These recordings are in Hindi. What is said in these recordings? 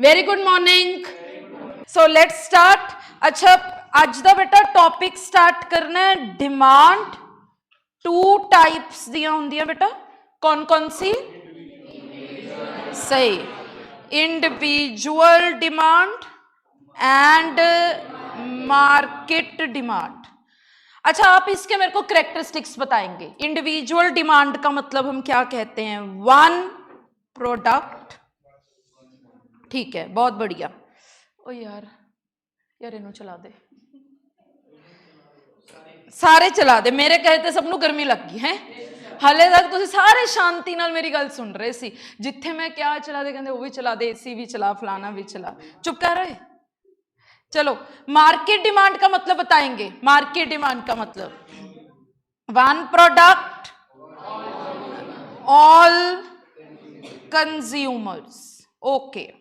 Very good morning. So let's start. अच्छा, आज दा बेटा टॉपिक स्टार्ट करना है डिमांड। टू टाइप्स दिया होंदियां बेटा, कौन कौन सी? सही, individual demand and market demand. अच्छा, आप इसके मेरे को करेक्टरिस्टिक्स बताएंगे। इंडिविजुअल डिमांड का मतलब हम क्या कहते हैं? One product. ठीक है, बहुत बढ़िया। ओ यार इनू चला दे, सारे चला दे। मेरे कहते सबनों गर्मी लग गई है। हाले तक तुसीं सारे शांति नाल मेरी गल सुन रहे सी। जिथे मैं क्या चला दे कहते वो भी चला दे, एसी भी चला, फलाना भी चला। चुप कर रहे। चलो, मार्केट डिमांड का मतलब बताएंगे। मार्केट डिमांड का मतलब one product all consumers. Okay.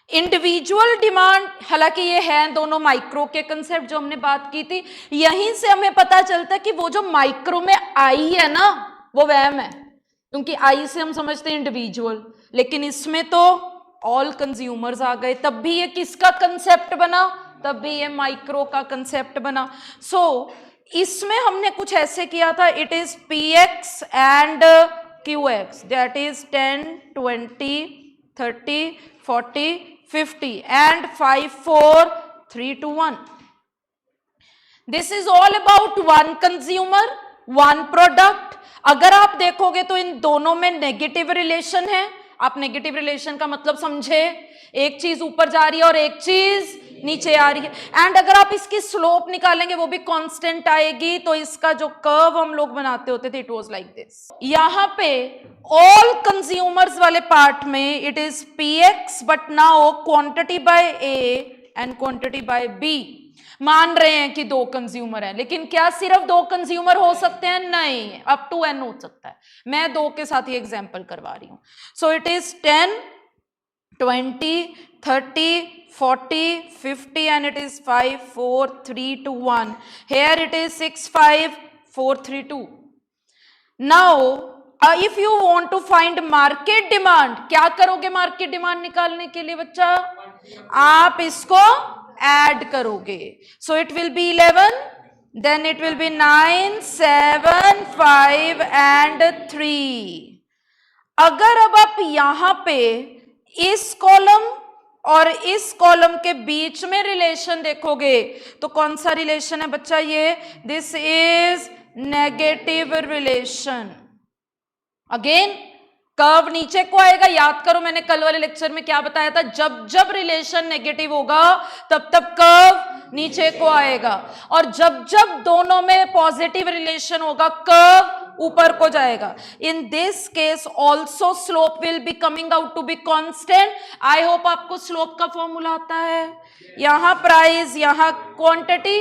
Individual demand, हालांकि ये है दोनों माइक्रो के कंसेप्ट जो हमने बात की थी। यहीं से हमें पता चलता है कि वो जो माइक्रो में आई है ना, वो वहम है, क्योंकि आई से हम समझते हैं इंडिविजुअल, लेकिन इसमें तो ऑल कंज्यूमर्स आ गए। तब भी ये किसका कंसेप्ट बना? तब भी ये माइक्रो का कंसेप्ट बना। सो इसमें हमने कुछ ऐसे किया था, it is px and क्यूएक्स, that is 10, 20, 30, 40, 50 and 5, 4, 3, 2, 1. This is all about one consumer, one product. अगर आप देखोगे तो इन दोनों में नेगेटिव रिलेशन है। आप नेगेटिव रिलेशन का मतलब समझे? एक चीज ऊपर जा रही है और एक चीज नीचे आ रही है। एंड अगर आप इसकी स्लोप निकालेंगे वो भी कांस्टेंट आएगी। तो इसका जो कर्व हम लोग बनाते होते थे, इट वाज लाइक दिस। यहां पे ऑल कंज्यूमर्स वाले पार्ट में it is PX, but now quantity by A and quantity by B. मान रहे हैं कि दो कंज्यूमर है, लेकिन क्या सिर्फ दो कंज्यूमर हो सकते हैं? नहीं, अप टू एन हो सकता है। मैं दो के साथ ही एग्जांपल करवा रही हूं। So it is 10, 20, 30, 40, 50 and it is 5, 4, 3, 2, 1. Here it is 6, 5, 4, 3, 2. Now if you want to find market demand, क्या करोगे मार्केट डिमांड निकालने के लिए बच्चा? आप इसको ऐड करोगे। So it will be 11, then it will be 9, 7, 5 and 3. अगर अब आप यहां पे इस कॉलम और इस कॉलम के बीच में रिलेशन देखोगे तो कौन सा रिलेशन है बच्चा? ये this is negative relation. Again curve नीचे को आएगा। याद करो मैंने कल वाले लेक्चर में क्या बताया था, जब जब रिलेशन नेगेटिव होगा तब तब कर्व नीचे को आएगा, और जब जब दोनों में पॉजिटिव रिलेशन होगा कर्व ऊपर को जाएगा। In this case also slope will be coming out to be constant. I hope आपको स्लोप का फॉर्मूला आता है। यहां प्राइस, यहां quantity,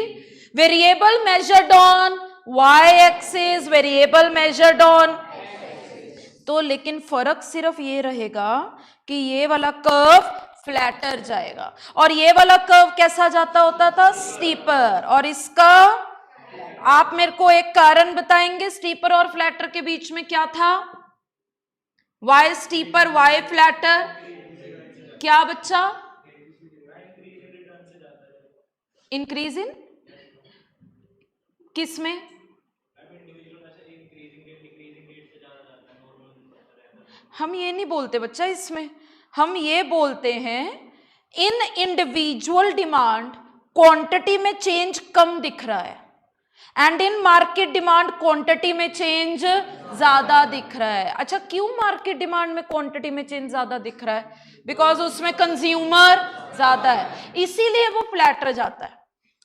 variable measured on Y axis, variable measured on. तो लेकिन फर्क सिर्फ ये रहेगा कि ये वाला कर्व फ्लैटर जाएगा और ये वाला कर्व कैसा जाता होता था? स्टीपर। और इसका आप मेरे को एक कारण बताएंगे स्टीपर और फ्लैटर के बीच में क्या था? Why steeper, why flatter. क्या बच्चा? इंक्रीज इन किस में? हम ये नहीं बोलते बच्चा, इसमें हम ये बोलते हैं इन इंडिविजुअल डिमांड क्वांटिटी में चेंज कम दिख रहा है and in market demand quantity में चेंज ज्यादा दिख रहा है। अच्छा, क्यों मार्केट डिमांड में क्वांटिटी में चेंज ज्यादा दिख रहा है? बिकॉज उसमें कंज्यूमर ज्यादा है, इसीलिए वो फ्लैटर जाता है।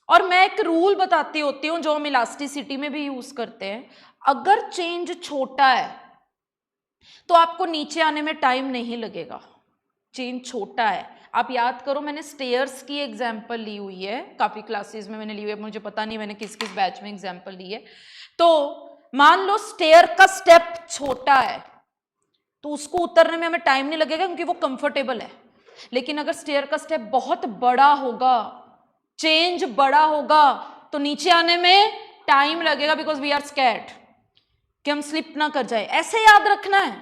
और मैं एक रूल बताती होती हूँ जो हम इलास्टिसिटी में भी यूज करते हैं। अगर चेंज छोटा है तो आपको नीचे आने में टाइम नहीं लगेगा। चेंज छोटा है, आप याद करो मैंने स्टेयर्स की एग्जांपल ली हुई है, काफी क्लासेस में मैंने ली हुई है, मुझे पता नहीं मैंने किस किस बैच में एग्जांपल ली है। तो मान लो स्टेयर का स्टेप छोटा है तो उसको उतरने में हमें टाइम नहीं लगेगा क्योंकि वो कंफर्टेबल है। लेकिन अगर स्टेयर का स्टेप बहुत बड़ा होगा, चेंज बड़ा होगा, तो नीचे आने में टाइम लगेगा बिकॉज वी आर स्कैर्ड कि हम स्लिप ना कर जाए। ऐसे याद रखना है।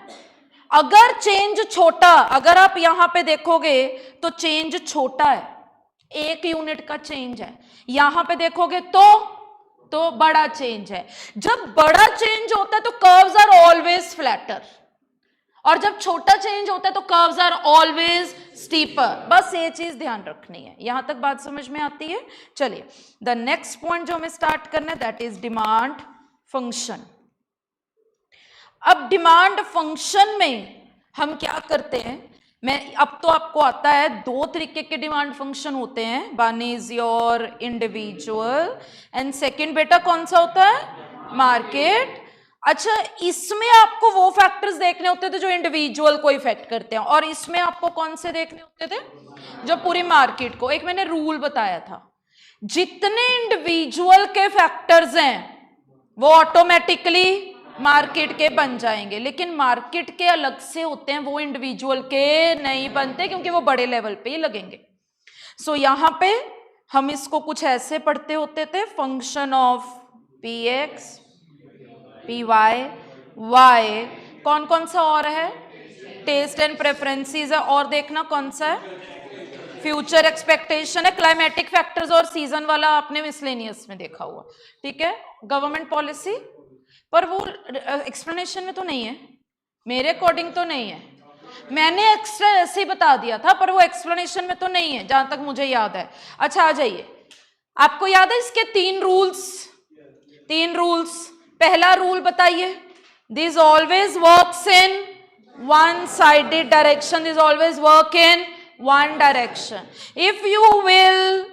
अगर चेंज छोटा, अगर आप यहां पे देखोगे तो चेंज छोटा है, 1 यूनिट का चेंज है, यहां पे देखोगे तो बड़ा चेंज है। जब बड़ा चेंज होता है तो कर्व्स आर ऑलवेज फ्लैटर, और जब छोटा चेंज होता है तो कर्व्स आर ऑलवेज स्टीपर। बस ये चीज ध्यान रखनी है। यहां तक बात समझ में आती है? चलिए, द नेक्स्ट पॉइंट जो हमें स्टार्ट करना है दैट इज डिमांड फंक्शन। अब डिमांड फंक्शन में हम क्या करते हैं, मैं अब तो आपको आता है, 2 तरीके के डिमांड फंक्शन होते हैं, one is your individual and second बेटा कौन सा होता है, मार्केट। अच्छा, इसमें आपको वो फैक्टर्स देखने होते थे जो इंडिविजुअल को इफेक्ट करते हैं, और इसमें आपको कौन से देखने होते थे, जो पूरी मार्केट को। एक मैंने रूल बताया था, जितने इंडिविजुअल के फैक्टर्स हैं वो ऑटोमेटिकली मार्केट के बन जाएंगे, लेकिन मार्केट के अलग से होते हैं, वो इंडिविजुअल के नहीं बनते, क्योंकि वो बड़े लेवल पे ही लगेंगे। सो यहां पे हम इसको कुछ ऐसे पढ़ते होते थे, function of P X, P Y, Y, कौन कौन सा और है, टेस्ट एंड प्रेफरेंसेस है, और देखना कौन सा है, फ्यूचर एक्सपेक्टेशन है, क्लाइमेटिक फैक्टर्स और सीजन वाला आपने मिसलेनियस में देखा हुआ, ठीक है, गवर्नमेंट पॉलिसी, पर वो एक्सप्लेनेशन में तो नहीं है, मेरे अकॉर्डिंग तो नहीं है, मैंने एक्स्ट्रा ऐसे ही बता दिया था, पर वो एक्सप्लेनेशन में तो नहीं है जहां तक मुझे याद है। अच्छा, आ जाइए, आपको याद है इसके 3 रूल्स। पहला रूल बताइए, this always works in one sided direction, this always work in one direction. If you will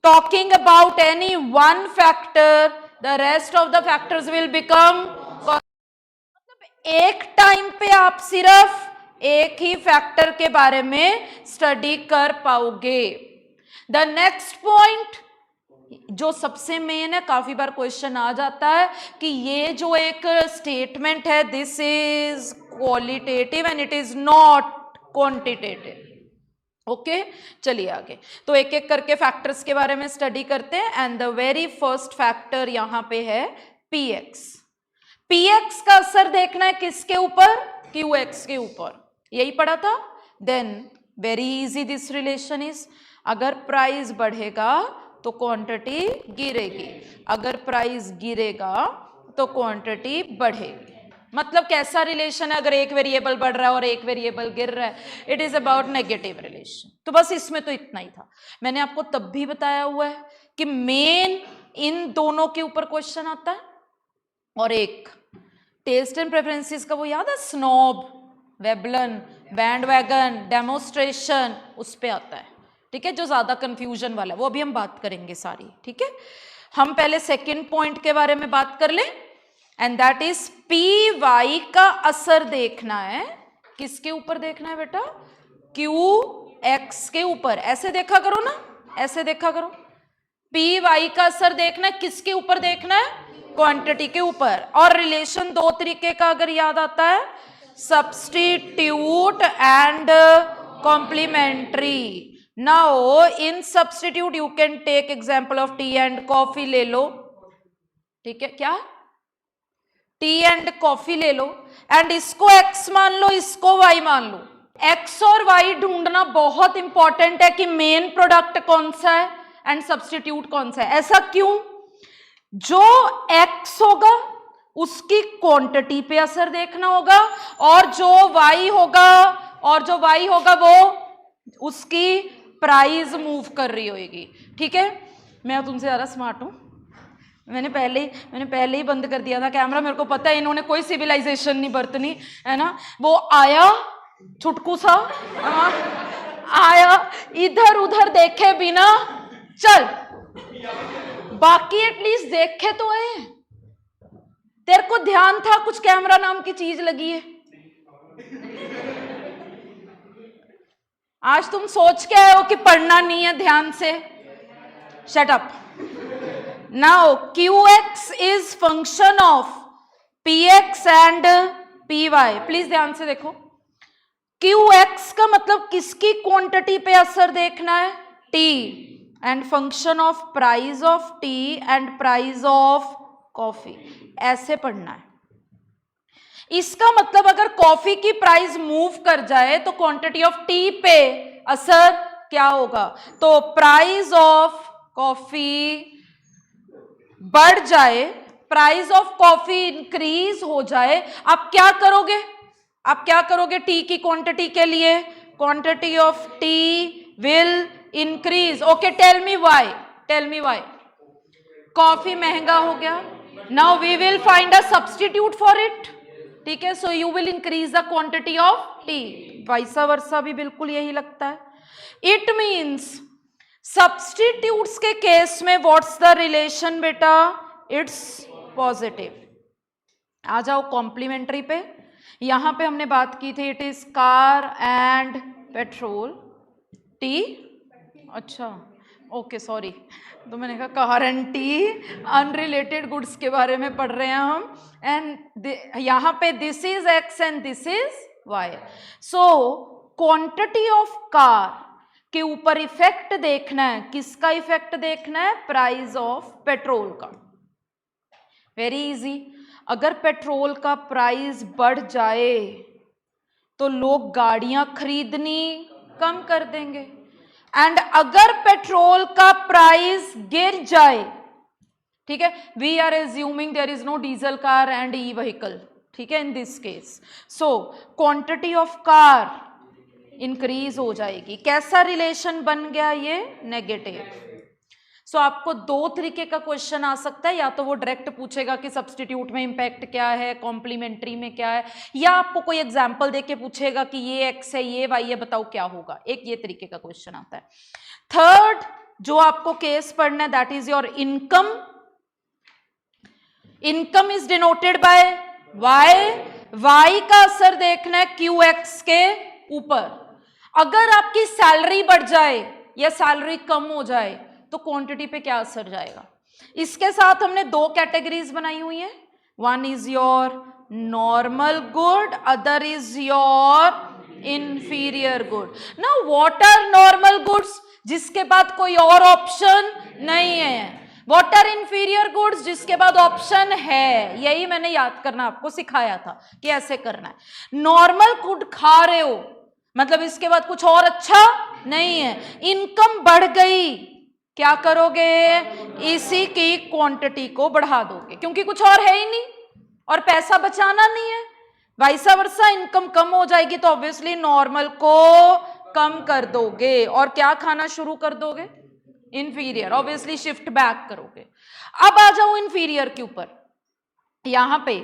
talking about any one factor, the rest of the factors will become, मतलब एक टाइम पे आप सिर्फ एक ही फैक्टर के बारे में स्टडी कर पाओगे। द नेक्स्ट पॉइंट जो सबसे मेन है, काफी बार क्वेश्चन आ जाता है कि ये जो एक स्टेटमेंट है, this is qualitative and it is not quantitative. Okay, चलिए आगे, तो एक एक करके फैक्टर्स के बारे में स्टडी करते हैं। And the very first factor यहां पे है पीएक्स। पीएक्स का असर देखना है किसके ऊपर, क्यूएक्स के ऊपर, यही पढ़ा था। Then very easy this relation is, अगर प्राइस बढ़ेगा तो क्वांटिटी गिरेगी, अगर प्राइस गिरेगा तो क्वांटिटी बढ़ेगी। मतलब कैसा रिलेशन है, अगर एक वेरिएबल बढ़ रहा है और एक वेरिएबल गिर रहा है, it is about negative relation. तो बस इसमें तो इतना ही था, मैंने आपको तब भी बताया हुआ है कि मेन इन दोनों के ऊपर क्वेश्चन आता है, और एक टेस्ट एंड प्रेफरेंसेस का वो याद है, स्नॉब, वेबलन, बैंडवैगन, डेमोस्ट्रेशन, उस पे आता है, ठीक है, जो ज्यादा कंफ्यूजन वाला है, वो अभी हम बात करेंगे सारी, ठीक है। हम पहले सेकेंड पॉइंट के बारे में बात कर लें, and that is P Y का असर देखना है, किसके ऊपर देखना है बेटा, क्यू एक्स के ऊपर। ऐसे देखा करो ना, ऐसे देखा करो, पी वाई का असर देखना है, किसके ऊपर देखना है, क्वांटिटी के ऊपर। और रिलेशन 2 तरीके का अगर याद आता है, substitute and complementary. Now in substitute you can take example of tea and coffee ले लो, ठीक है, क्या, टी एंड कॉफी ले लो, एंड इसको एक्स मान लो, इसको वाई मान लो। एक्स और वाई ढूंढना बहुत इंपॉर्टेंट है कि मेन प्रोडक्ट कौन सा है एंड सब्स्टिट्यूट कौन सा है। ऐसा क्यों, जो एक्स होगा उसकी क्वांटिटी पे असर देखना होगा, और जो वाई होगा वो उसकी प्राइस मूव कर रही होगी, ठीक है। मैं तुमसे ज्यादा स्मार्ट हूं, मैंने पहले ही बंद कर दिया था कैमरा, मेरे को पता है इन्होंने कोई सिविलाइजेशन नहीं बरतनी है ना। वो आया छुटकू सा, आया इधर उधर देखे बिना चल, बाकी एटलीस्ट देखे तो है, तेरे को ध्यान था कुछ कैमरा नाम की चीज लगी है। आज तुम सोच के आए हो कि पढ़ना नहीं है ध्यान से, shut up. Now QX is function of PX and PY। Please ध्यान से देखो, QX का मतलब किसकी क्वांटिटी पे असर देखना है, T, and function of price of tea and price of coffee, ऐसे पढ़ना है। इसका मतलब अगर कॉफी की प्राइस मूव कर जाए तो क्वांटिटी ऑफ टी पे असर क्या होगा? तो प्राइस ऑफ कॉफी बढ़ जाए, प्राइस ऑफ कॉफी इंक्रीज हो जाए, आप क्या करोगे? आप क्या करोगे टी की क्वांटिटी के लिए? Quantity of tea will increase. Okay, tell me why, tell me why. Coffee महंगा हो गया, now we will find a substitute for it, ठीक है, so you will increase the quantity of tea. Vice versa भी बिल्कुल यही लगता है। इट मीन्स सब्स्टिट्यूट्स के केस में व्हाट्स द रिलेशन बेटा? It's positive. आ जाओ कॉम्प्लीमेंट्री पे। यहां पे हमने बात की थी it is car and petrol, T, अच्छा ओके सॉरी, तो मैंने कहा car and T, unrelated goods के बारे में पढ़ रहे हैं हम। एंड यहां पे this is X and this is Y. So quantity of car के ऊपर इफेक्ट देखना है, किसका इफेक्ट देखना है? प्राइस ऑफ पेट्रोल का। Very easy. अगर पेट्रोल का प्राइस बढ़ जाए तो लोग गाड़ियां खरीदनी कम कर देंगे, एंड अगर पेट्रोल का प्राइस गिर जाए, ठीक है, we are assuming there is no diesel car and E vehicle, ठीक है, in this case, so quantity of car increase हो जाएगी। कैसा रिलेशन बन गया ये? नेगेटिव। सो आपको दो तरीके का क्वेश्चन आ सकता है, या तो वो डायरेक्ट पूछेगा कि सब्स्टिट्यूट में इंपैक्ट क्या है, कॉम्प्लीमेंट्री में क्या है, या आपको कोई एग्जांपल देके पूछेगा कि ये एक्स है ये वाई है, बताओ क्या होगा। एक ये तरीके का क्वेश्चन आता है। थर्ड जो आपको केस पढ़ना है that is your income. Income is denoted by Y, Y का असर देखना है क्यू एक्स के ऊपर। अगर आपकी सैलरी बढ़ जाए या सैलरी कम हो जाए तो क्वांटिटी पे क्या असर जाएगा? इसके साथ हमने दो कैटेगरीज बनाई हुई है, one is your normal good, other is your inferior good. Now what are normal goods? जिसके बाद कोई और ऑप्शन नहीं है। What are inferior goods? जिसके बाद ऑप्शन है। यही मैंने याद करना आपको सिखाया था कि ऐसे करना है। नॉर्मल गुड खा रहे हो मतलब इसके बाद कुछ और अच्छा नहीं है। इनकम बढ़ गई, क्या करोगे? इसी की क्वांटिटी को बढ़ा दोगे, क्योंकि कुछ और है ही नहीं और पैसा बचाना नहीं है। वाइसा वर्सा, इनकम कम हो जाएगी तो ऑब्वियसली नॉर्मल को कम कर दोगे और क्या खाना शुरू कर दोगे? इंफीरियर। ऑब्वियसली शिफ्ट बैक करोगे। अब आ जाओ इंफीरियर के ऊपर। यहां पे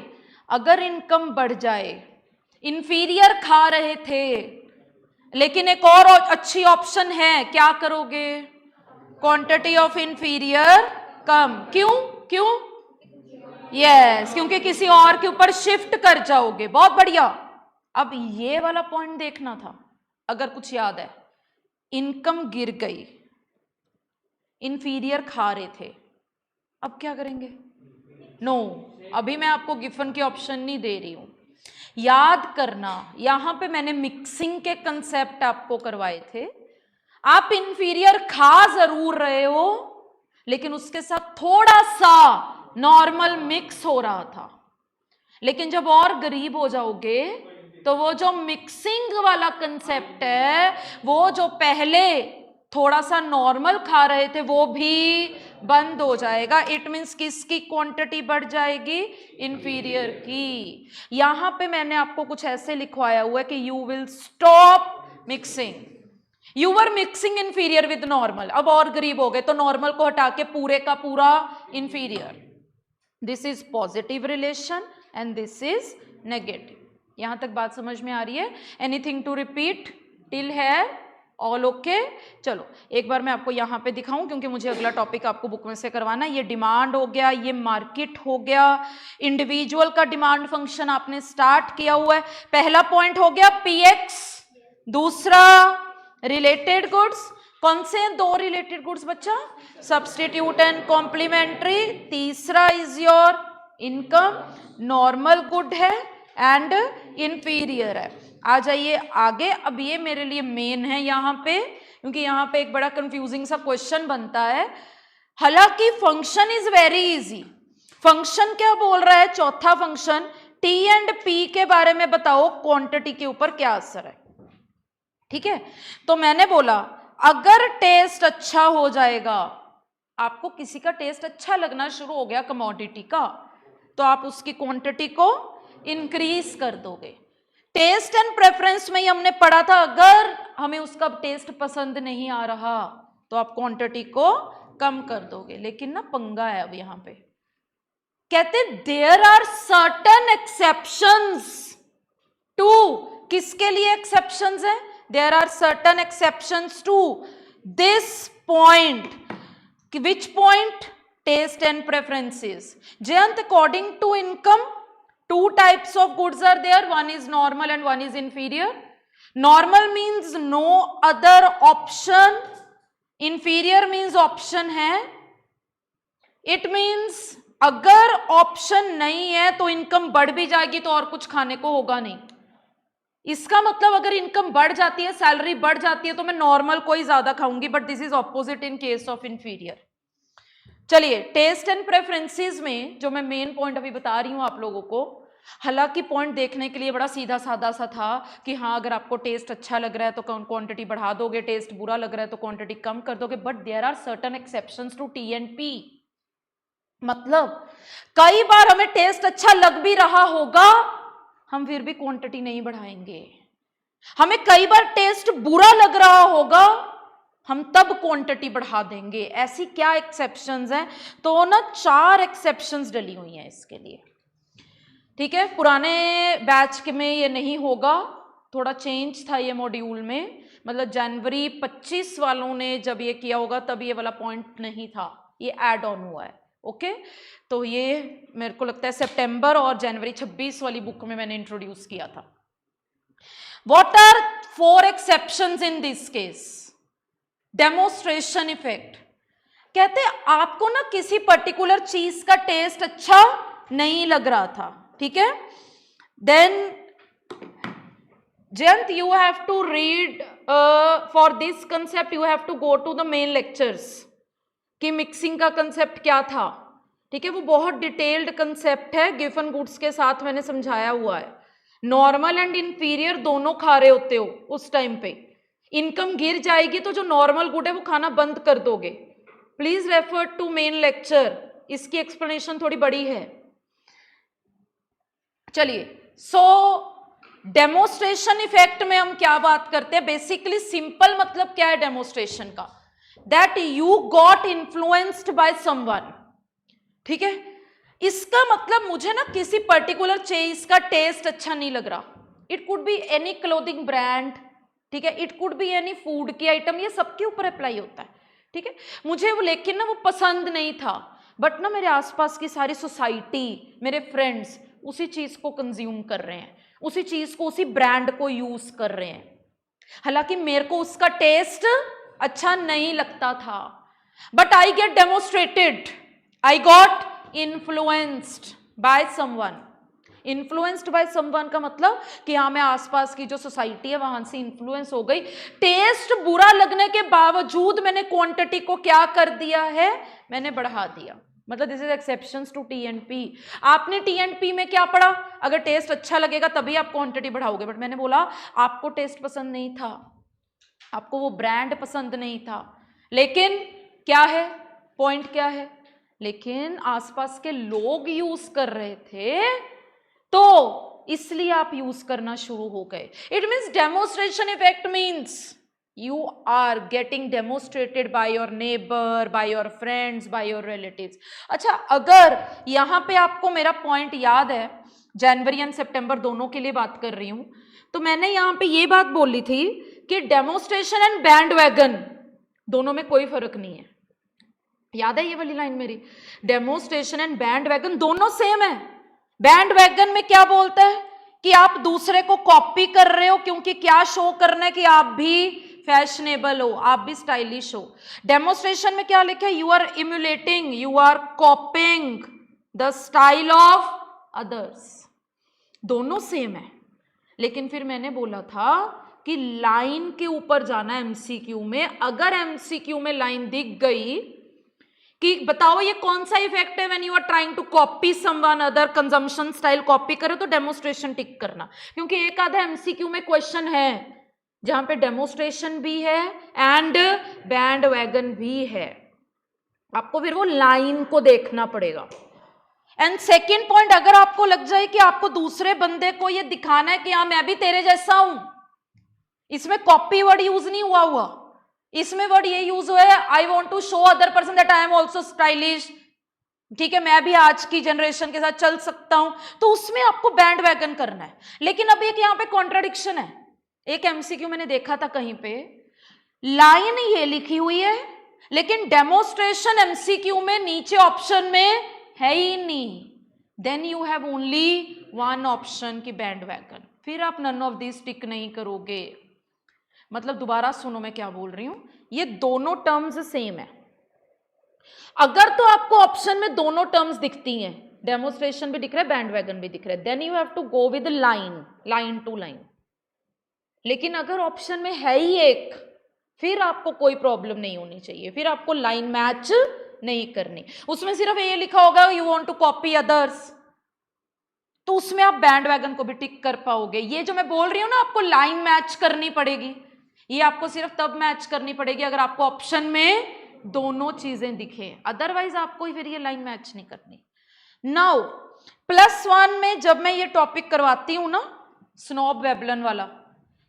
अगर इनकम बढ़ जाए, इंफीरियर खा रहे थे लेकिन एक और अच्छी ऑप्शन है, क्या करोगे? क्वांटिटी ऑफ इंफीरियर कम। क्यों? क्यों? यस, क्योंकि किसी और के ऊपर शिफ्ट कर जाओगे। बहुत बढ़िया। अब ये वाला पॉइंट देखना था, अगर कुछ याद है। इनकम गिर गई, इंफीरियर खा रहे थे, अब क्या करेंगे? नो, अभी मैं आपको गिवन के ऑप्शन नहीं दे रही हूं। याद करना, यहां पे मैंने मिक्सिंग के कंसेप्ट आपको करवाए थे। आप इंफीरियर खा जरूर रहे हो लेकिन उसके साथ थोड़ा सा नॉर्मल मिक्स हो रहा था। लेकिन जब और गरीब हो जाओगे तो वो जो मिक्सिंग वाला कंसेप्ट है, वो जो पहले थोड़ा सा नॉर्मल खा रहे थे वो भी बंद हो जाएगा। इट मीन्स किसकी क्वांटिटी बढ़ जाएगी? इंफीरियर की। यहां पे मैंने आपको कुछ ऐसे लिखवाया हुआ है कि you will stop mixing. You were mixing inferior with normal, अब और गरीब हो गए तो नॉर्मल को हटा के पूरे का पूरा inferior. This is positive relation and this is negative. यहां तक बात समझ में आ रही है? एनीथिंग टू रिपीट टिल है? All okay? चलो एक बार मैं आपको यहाँ पे दिखाऊं, क्योंकि मुझे अगला टॉपिक आपको बुक में से करवाना है। ये डिमांड हो गया, ये मार्केट हो गया, इंडिविजुअल का डिमांड फंक्शन आपने स्टार्ट किया हुआ है। पहला पॉइंट हो गया पीएक्स, दूसरा रिलेटेड गुड्स। कौन से हैं दो रिलेटेड गुड्स बच्चा? Substitute and complementary. तीसरा is your income, normal good है एंड इंफीरियर है। आ जाइए आगे। अब ये मेरे लिए मेन है यहाँ पे, क्योंकि यहाँ पे एक बड़ा कंफ्यूजिंग सा क्वेश्चन बनता है। हालांकि function is very easy. Function क्या बोल रहा है? चौथा फंक्शन टी एंड पी के बारे में बताओ, क्वांटिटी के ऊपर क्या असर है। ठीक है, तो मैंने बोला अगर टेस्ट अच्छा हो जाएगा, आपको किसी का टेस्ट अच्छा लगना शुरू हो गया कमोडिटी का, तो आप उसकी क्वांटिटी को इंक्रीज कर दोगे। टेस्ट एंड प्रेफरेंस में ही हमने पढ़ा था, अगर हमें उसका टेस्ट पसंद नहीं आ रहा तो आप क्वांटिटी को कम कर दोगे। लेकिन ना पंगा है अब यहां पे, कहते there are certain exceptions to, किसके लिए एक्सेप्शंस है? There are certain exceptions to this point. Which point? Taste and preferences. Jayant, according to income two types of goods are there, one is normal and one is inferior. Normal means no other option, inferior means option है। it means अगर ऑप्शन नहीं है तो इनकम बढ़ भी जाएगी तो और कुछ खाने को होगा नहीं। इसका मतलब अगर इनकम बढ़ जाती है, सैलरी बढ़ जाती है, तो मैं नॉर्मल को ही ज्यादा खाऊंगी, but this is opposite in case of inferior. चलिए, टेस्ट एंड प्रेफरेंसेस में जो मैं मेन पॉइंट अभी बता रही हूं आप लोगों को, हालांकि पॉइंट देखने के लिए बड़ा सीधा साधा सा था कि हाँ अगर आपको टेस्ट अच्छा लग रहा है तो क्वांटिटी बढ़ा दोगे, टेस्ट बुरा लग रहा है तो क्वांटिटी कम कर दोगे, but there are certain exceptions to T and P. मतलब कई बार हमें टेस्ट अच्छा लग भी रहा होगा, हम फिर भी क्वांटिटी नहीं बढ़ाएंगे। हमें कई बार टेस्ट बुरा लग रहा होगा, हम तब क्वांटिटी बढ़ा देंगे। ऐसी क्या एक्सेप्शंस हैं? तो ना 4 एक्सेप्शंस डली हुई हैं इसके लिए। ठीक है, पुराने बैच में ये नहीं होगा, थोड़ा चेंज था ये मॉड्यूल में, मतलब जनवरी 25 वालों ने जब ये किया होगा तब ये वाला पॉइंट नहीं था, ये ऐड ऑन हुआ है। ओके, तो ये मेरे को लगता है सितंबर और जनवरी 26 वाली बुक में मैंने इंट्रोड्यूस किया था। What are 4 exceptions in this case? Demonstration effect. कहते आपको ना किसी पर्टिकुलर चीज का टेस्ट अच्छा नहीं लग रहा था, ठीक है, then Jayant you have to read for this concept, you have to go to the main lectures कि मिक्सिंग का कंसेप्ट क्या था। ठीक है, वो बहुत डिटेल्ड कंसेप्ट है, गिवन गुड्स के साथ मैंने समझाया हुआ है। नॉर्मल एंड इंफीरियर दोनों खा रहे होते हो उस टाइम पे, इनकम गिर जाएगी तो जो नॉर्मल गुड है वो खाना बंद कर दोगे। Please refer to main lecture, इसकी एक्सप्लेनेशन थोड़ी बड़ी है। चलिए, सो डेमोस्ट्रेशन इफेक्ट में हम क्या बात करते हैं? बेसिकली सिंपल मतलब क्या है डेमोस्ट्रेशन का? That you got influenced by someone. ठीक है, इसका मतलब मुझे ना किसी पर्टिकुलर चीज का टेस्ट अच्छा नहीं लग रहा। It could be any clothing brand, ठीक है, it could be any food की आइटम, ये सबके ऊपर अप्लाई होता है। ठीक है, मुझे वो लेकिन ना वो पसंद नहीं था, बट ना मेरे आसपास की सारी सोसाइटी, मेरे फ्रेंड्स उसी चीज को कंज्यूम कर रहे हैं, उसी चीज को, उसी ब्रांड को यूज कर रहे हैं, हालांकि मेरे को उसका टेस्ट अच्छा नहीं लगता था, but I get demonstrated, I got influenced by someone. Influenced by someone का मतलब कि हाँ मैं आसपास की जो सोसाइटी है वहां से इन्फ्लुएंस हो गई। टेस्ट बुरा लगने के बावजूद मैंने क्वांटिटी को क्या कर दिया है? मैंने बढ़ा दिया। मतलब this is exceptions to T and P. आपने टी एंड पी में क्या पढ़ा? अगर टेस्ट अच्छा लगेगा तभी आप क्वांटिटी बढ़ाओगे, बट मैंने बोला आपको टेस्ट पसंद नहीं था, आपको वो ब्रांड पसंद नहीं था, लेकिन क्या है पॉइंट, क्या है, लेकिन आसपास के लोग यूज कर रहे थे तो इसलिए आप यूज करना शुरू हो गए। It means demonstration effect means you are getting demonstrated by your neighbor, by your friends, by your relatives. अच्छा, अगर यहां पे आपको मेरा पॉइंट याद है, जनवरी एंड सितंबर दोनों के लिए बात कर रही हूं, तो मैंने यहां पे ये बात बोली थी कि डेमोस्ट्रेशन एंड बैंड वैगन दोनों में कोई फर्क नहीं है। याद है ये वाली लाइन मेरी? डेमोस्ट्रेशन एंड बैंड वैगन दोनों सेम है। बैंड वैगन में क्या बोलता है कि आप दूसरे को कॉपी कर रहे हो, क्योंकि क्या शो करना है कि आप भी फैशनेबल हो, आप भी स्टाइलिश हो। डेमोस्ट्रेशन में क्या लिखा है? You are emulating, you are copying the style of others. दोनों सेम है, लेकिन फिर मैंने बोला था कि लाइन के ऊपर जाना एमसीक्यू में। अगर एमसीक्यू में लाइन दिख गई कि बताओ ये कौन सा इफेक्ट है when you are trying to copy someone other consumption style copy करो तो डेमोस्ट्रेशन टिक करना, क्योंकि एक आधा एमसीक्यू में क्वेश्चन है जहां पे डेमोस्ट्रेशन भी है एंड बैंड वैगन भी है, आपको फिर वो लाइन को देखना पड़ेगा। एंड सेकेंड पॉइंट, अगर आपको लग जाए कि आपको दूसरे बंदे को ये दिखाना है कि हाँ मैं भी तेरे जैसा हूं, इसमें कॉपी वर्ड यूज नहीं हुआ, इसमें वर्ड ये यूज हुआ है I want to show other person that I am also stylish, ठीक है, मैं भी आज की जनरेशन के साथ चल सकता हूं, तो उसमें आपको बैंड वैगन करना है। लेकिन अब एक यहां पे कॉन्ट्राडिक्शन है, एक एमसीक्यू मैंने देखा था कहीं पे, लाइन ये लिखी हुई है लेकिन डेमोस्ट्रेशन एमसीक्यू में नीचे ऑप्शन में है ही नहीं, then you have only one option की बैंड वैगन, फिर आप नन ऑफ दिस टिक नहीं करोगे। मतलब दोबारा सुनो मैं क्या बोल रही हूं, ये दोनों टर्म्स सेम है, अगर तो आपको ऑप्शन में दोनों टर्म्स दिखती हैं, डेमोस्ट्रेशन भी दिख रहा है बैंड वैगन भी दिख रहा है, then you have to go with line to line. लेकिन अगर ऑप्शन में है ही एक, फिर आपको कोई प्रॉब्लम नहीं होनी चाहिए, फिर आपको लाइन मैच नहीं करनी, उसमें सिर्फ ये लिखा होगा you want to copy others, तो उसमें आप बैंड वैगन को भी टिक कर पाओगे। ये जो मैं बोल रही हूं ना आपको लाइन मैच करनी पड़ेगी, ये आपको सिर्फ तब मैच करनी पड़ेगी अगर आपको ऑप्शन में दोनों चीजें दिखे, अदरवाइज आपको फिर ये लाइन मैच नहीं करनी। नाउ +1 में जब मैं ये टॉपिक करवाती हूं ना स्नॉब वेबलन वाला,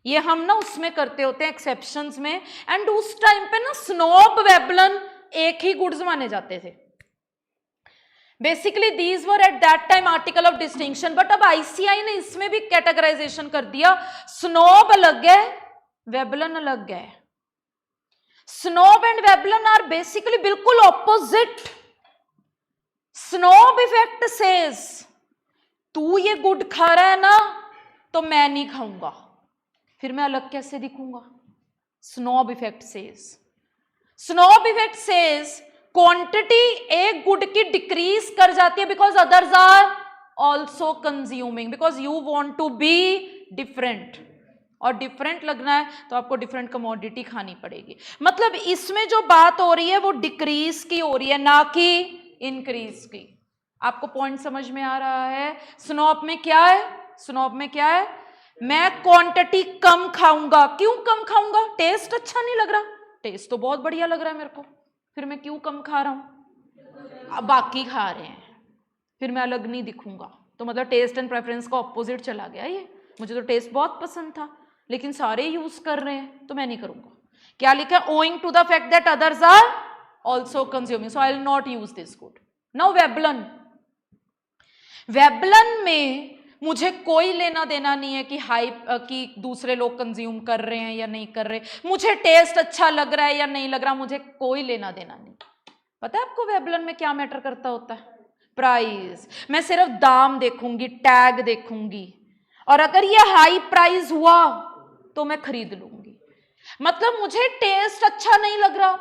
ये हम ना उसमें करते होते हैं एक्सेप्शंस में, एंड उस टाइम पे ना स्नॉब वेबलन एक ही गुड्स माने जाते थे, basically these were at that time article of distinction, but अब आईसीआई ने इसमें भी कैटेगराइजेशन कर दिया, स्नॉब अलग है वेबलन अलग है। Snob and Veblen are basically बिल्कुल ऑपोजिट। स्नॉब इफेक्ट सेज तू ये गुड खा रहा है ना तो मैं नहीं खाऊंगा, फिर मैं अलग कैसे दिखूंगा। स्नॉब इफेक्ट सेज क्वांटिटी एक गुड की डिक्रीज कर जाती है because others are also consuming, because you want to be different, और डिफरेंट लगना है तो आपको डिफरेंट कमोडिटी खानी पड़ेगी। मतलब इसमें जो बात हो रही है वो डिक्रीज की हो रही है ना कि इंक्रीज की। आपको पॉइंट समझ में आ रहा है? स्नॉब में क्या है, मैं क्वांटिटी कम खाऊंगा। क्यों कम खाऊंगा? टेस्ट अच्छा नहीं लग रहा, टेस्ट तो बहुत बढ़िया लग रहा है मेरे को, फिर मैं क्यों कम खा रहा हूं? अब बाकी खा रहे हैं, फिर मैं अलग नहीं दिखूंगा। तो मतलब टेस्ट एंड प्रेफरेंस का ऑपोजिट चला गया ये। मुझे तो टेस्ट बहुत पसंद था लेकिन सारे यूज कर रहे हैं तो मैं नहीं करूंगा। क्या लिखा है? Owing to the fact that others are also consuming, so I will not use this good. Now Veblen में मुझे कोई लेना देना नहीं है कि हाइप कि दूसरे लोग कंज्यूम कर रहे हैं या नहीं कर रहे, मुझे टेस्ट अच्छा लग रहा है या नहीं लग रहा, मुझे कोई लेना देना नहीं। पता है आपको वेबलन में क्या मैटर करता होता है? प्राइस। मैं सिर्फ दाम देखूंगी, टैग देखूंगी, और अगर ये हाई प्राइस हुआ तो मैं खरीद लूंगी। मतलब मुझे टेस्ट अच्छा नहीं लग रहा,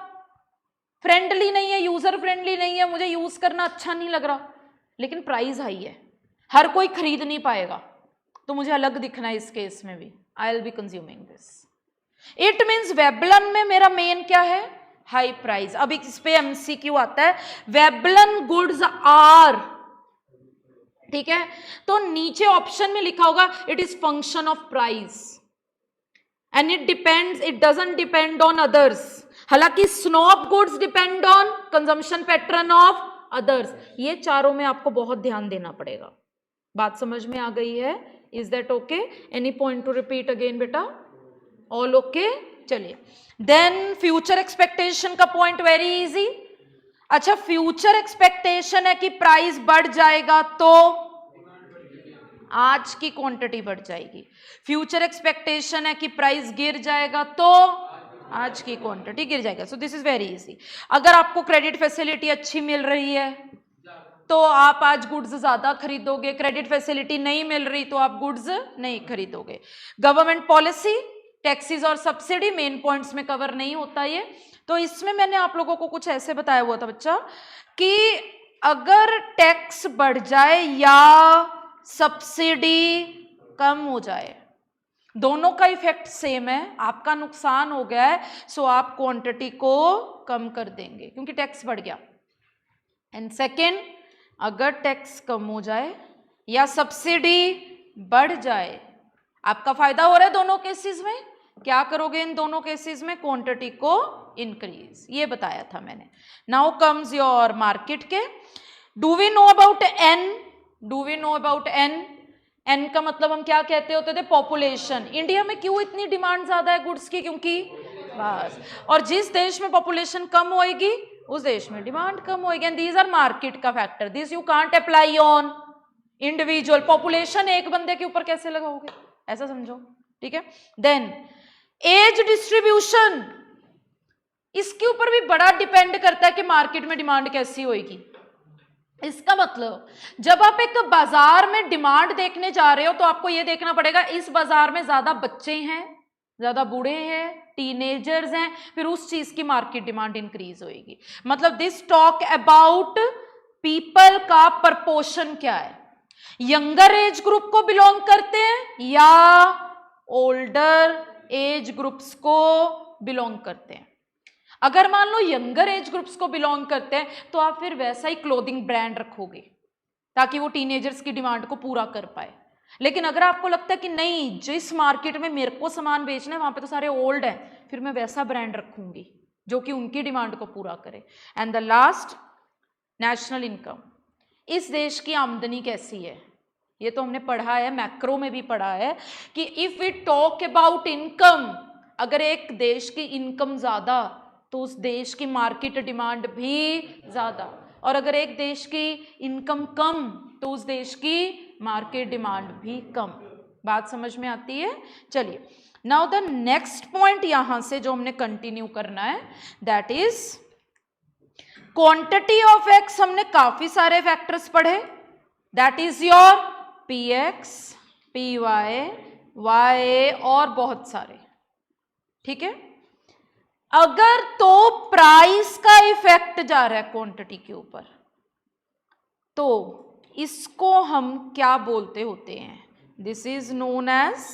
फ्रेंडली नहीं है, यूजर फ्रेंडली नहीं है, मुझे यूज करना अच्छा नहीं लग रहा, लेकिन प्राइस हाई है, हर कोई खरीद नहीं पाएगा, तो मुझे अलग दिखना है। इस केस में भी I will be consuming this. It means Veblen में मेरा मेन क्या है? High price. अब इस पे एमसीक्यू आता है, वेबलन गुड्स आर, ठीक है, तो नीचे ऑप्शन में लिखा होगा it is function of price and it doesn't depend on others. हालांकि snob goods depend on consumption pattern of others. ये चारों में आपको बहुत ध्यान देना पड़ेगा। बात समझ में आ गई है? Is that okay? Any point to repeat again बेटा? All okay? चलिए, देन फ्यूचर एक्सपेक्टेशन का पॉइंट वेरी इजी। अच्छा, फ्यूचर एक्सपेक्टेशन है कि प्राइस बढ़ जाएगा तो आज की क्वांटिटी बढ़ जाएगी। फ्यूचर एक्सपेक्टेशन है कि प्राइस गिर जाएगा तो आज की क्वांटिटी गिर जाएगा। सो दिस इज वेरी इजी। अगर आपको क्रेडिट फैसिलिटी अच्छी मिल रही है तो आप आज गुड्स ज्यादा खरीदोगे, क्रेडिट फैसिलिटी नहीं मिल रही तो आप गुड्स नहीं खरीदोगे। गवर्नमेंट पॉलिसी, टैक्सेस और सब्सिडी मेन पॉइंट्स में कवर नहीं होता ये, तो इसमें मैंने आप लोगों को कुछ ऐसे बताया हुआ था बच्चा कि अगर टैक्स बढ़ जाए या सब्सिडी कम हो जाए, दोनों का इफेक्ट सेम है, आपका नुकसान हो गया है, सो आप क्वांटिटी को कम कर देंगे क्योंकि टैक्स बढ़ गया। एंड सेकेंड, अगर टैक्स कम हो जाए या सब्सिडी बढ़ जाए, आपका फायदा हो रहा है दोनों केसेस में, क्या करोगे इन दोनों केसेस में? क्वांटिटी को इंक्रीज, ये बताया था मैंने। नाउ कम्स योर मार्केट के। Do we know about N? Do we know about N? N का मतलब हम क्या कहते होते थे? पॉपुलेशन। इंडिया में क्यों इतनी डिमांड ज्यादा है गुड्स की? क्योंकि बस, और जिस देश में पॉपुलेशन कम होएगी उस देश में डिमांड कम होएगी। एंड दीज आर मार्केट का factor, this you can't apply on individual. Population एक बंदे के ऊपर कैसे लगाओगे, ऐसा समझो, ठीक है। देन एज डिस्ट्रीब्यूशन, इसके ऊपर भी बड़ा डिपेंड करता है कि मार्केट में डिमांड कैसी होएगी। इसका मतलब जब आप एक बाजार में डिमांड देखने जा रहे हो तो आपको यह देखना पड़ेगा इस बाजार में ज्यादा बच्चे हैं, ज्यादा बूढ़े हैं, टीनेजर्स हैं, फिर उस चीज की मार्केट डिमांड इंक्रीज होएगी। मतलब दिस टॉक अबाउट पीपल का प्रपोर्शन क्या है, यंगर एज ग्रुप को बिलोंग करते हैं या ओल्डर एज ग्रुप्स को बिलोंग करते हैं। अगर मान लो यंगर एज ग्रुप्स को बिलोंग करते हैं तो आप फिर वैसा ही क्लोथिंग ब्रांड रखोगे ताकि वो टीनेजर्स की डिमांड को पूरा कर पाए। लेकिन अगर आपको लगता है कि नहीं, जिस मार्केट में मेरे को सामान बेचना है वहां पे तो सारे ओल्ड हैं, फिर मैं वैसा ब्रांड रखूंगी जो कि उनकी डिमांड को पूरा करे। And the last, national income. इस देश की आमदनी कैसी है, ये तो हमने पढ़ा है, मैक्रो में भी पढ़ा है कि if we talk about income, अगर एक देश की इनकम ज्यादा तो उस देश की मार्केट डिमांड भी ज्यादा, और अगर एक देश की इनकम कम तो उस देश की मार्केट डिमांड भी कम। बात समझ में आती है? चलिए, नाउ द नेक्स्ट पॉइंट यहां से जो हमने कंटिन्यू करना है, that is quantity of X. हमने काफी सारे फैक्टर्स पढ़े, that is your P X, P Y, Y और बहुत सारे, ठीक है। अगर तो प्राइस का इफेक्ट जा रहा है क्वांटिटी के ऊपर तो इसको हम क्या बोलते होते हैं? This is known as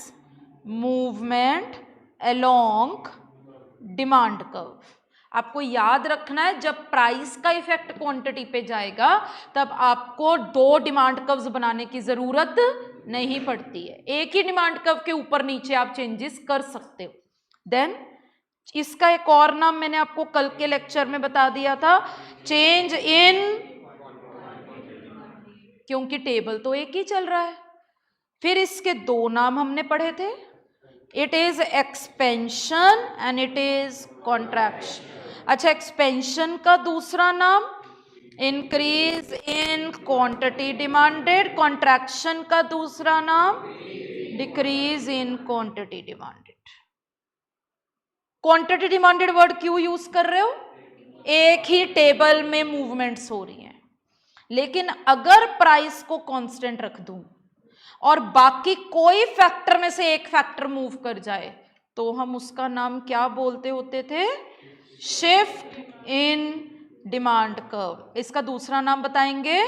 movement along demand curve. आपको याद रखना है, जब प्राइस का इफेक्ट क्वांटिटी पे जाएगा तब आपको दो डिमांड कर्व्स बनाने की जरूरत नहीं पड़ती है, एक ही डिमांड कर्व के ऊपर नीचे आप चेंजेस कर सकते हो। देन इसका एक और नाम मैंने आपको कल के लेक्चर में बता दिया था, चेंज इन, क्योंकि टेबल तो एक ही चल रहा है। फिर इसके दो नाम हमने पढ़े थे, it is expansion and it is contraction. अच्छा, एक्सपेंशन का दूसरा नाम increase in quantity demanded, contraction का दूसरा नाम decrease in quantity demanded. Quantity demanded word क्यों यूज कर रहे हो? एक ही टेबल में मूवमेंट्स हो रही हैं, लेकिन अगर प्राइस को कांस्टेंट रख दूं और बाकी कोई फैक्टर में से एक फैक्टर मूव कर जाए तो हम उसका नाम क्या बोलते होते थे? Shift in demand curve. इसका दूसरा नाम बताएंगे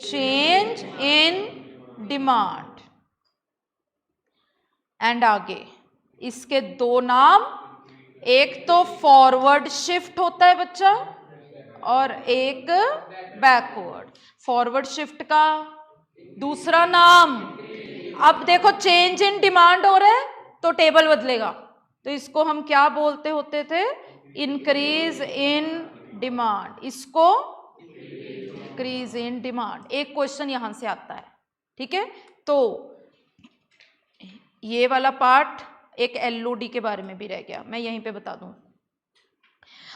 चेंज इन डिमांड। एंड आगे इसके दो नाम, एक तो फॉरवर्ड शिफ्ट होता है बच्चा और एक बैकवर्ड। फॉरवर्ड शिफ्ट का दूसरा नाम, अब देखो चेंज इन डिमांड हो रहा है तो टेबल बदलेगा, तो इसको हम क्या बोलते होते थे? Increase in demand. इसको इंक्रीज इन डिमांड। एक क्वेश्चन यहां से आता है, ठीक है। तो ये वाला पार्ट एक एलओडी के बारे में भी रह गया, मैं यहीं पे बता दूं।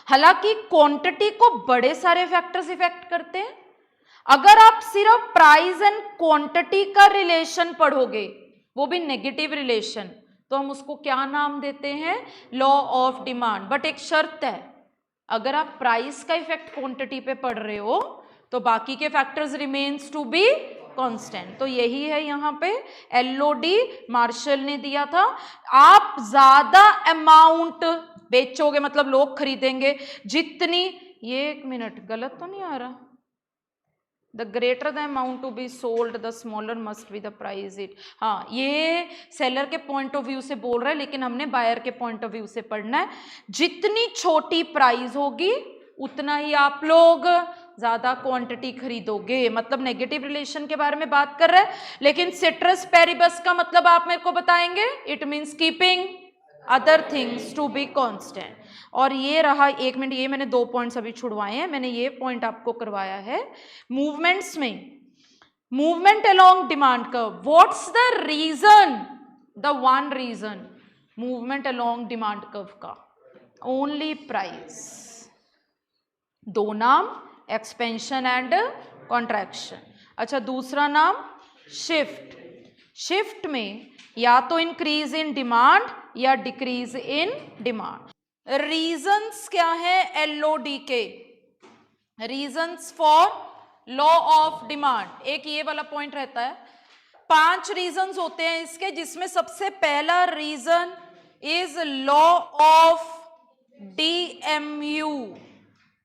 हालांकि क्वांटिटी को बड़े सारे फैक्टर्स इफेक्ट करते हैं। अगर आप सिर्फ प्राइस एंड क्वांटिटी का रिलेशन पढ़ोगे, वो भी नेगेटिव रिलेशन, तो हम उसको क्या नाम देते हैं? Law of demand. बट एक शर्त है, अगर आप प्राइस का इफेक्ट क्वांटिटी पे पढ़ रहे हो तो बाकी के factors remains to be constant. तो यही है यहाँ पे एलओडी मार्शल ने दिया था। आप ज्यादा अमाउंट बेचोगे मतलब लोग खरीदेंगे जितनी, ये एक मिनट गलत तो नहीं आ रहा, the greater the amount to be sold the smaller must be the price it. हाँ, ये सेलर के पॉइंट ऑफ व्यू से बोल रहा है, लेकिन हमने बायर के पॉइंट ऑफ व्यू से पढ़ना है। जितनी छोटी प्राइस होगी उतना ही आप लोग ज्यादा क्वांटिटी खरीदोगे, मतलब नेगेटिव रिलेशन के बारे में बात कर रहा है। लेकिन सिट्रस पेरिबस का मतलब आप मेरे को बताएंगे, it means keeping other things to be constant. और ये रहा, एक मिनट, ये मैंने 2 पॉइंट्स अभी छुड़वाए हैं, मैंने ये पॉइंट आपको करवाया है मूवमेंट्स में, movement along demand curve, what's the reason, the one reason movement along demand curve का, ओनली प्राइस। दो नाम, एक्सपेंशन एंड कॉन्ट्रैक्शन। अच्छा, दूसरा नाम शिफ्ट। शिफ्ट में या तो इंक्रीज इन डिमांड या डिक्रीज इन डिमांड। रीजंस क्या है एलओडी के, reasons for law of demand, एक ये वाला पॉइंट रहता है। 5 रीजंस होते हैं इसके, जिसमें सबसे पहला reason is law of DMU.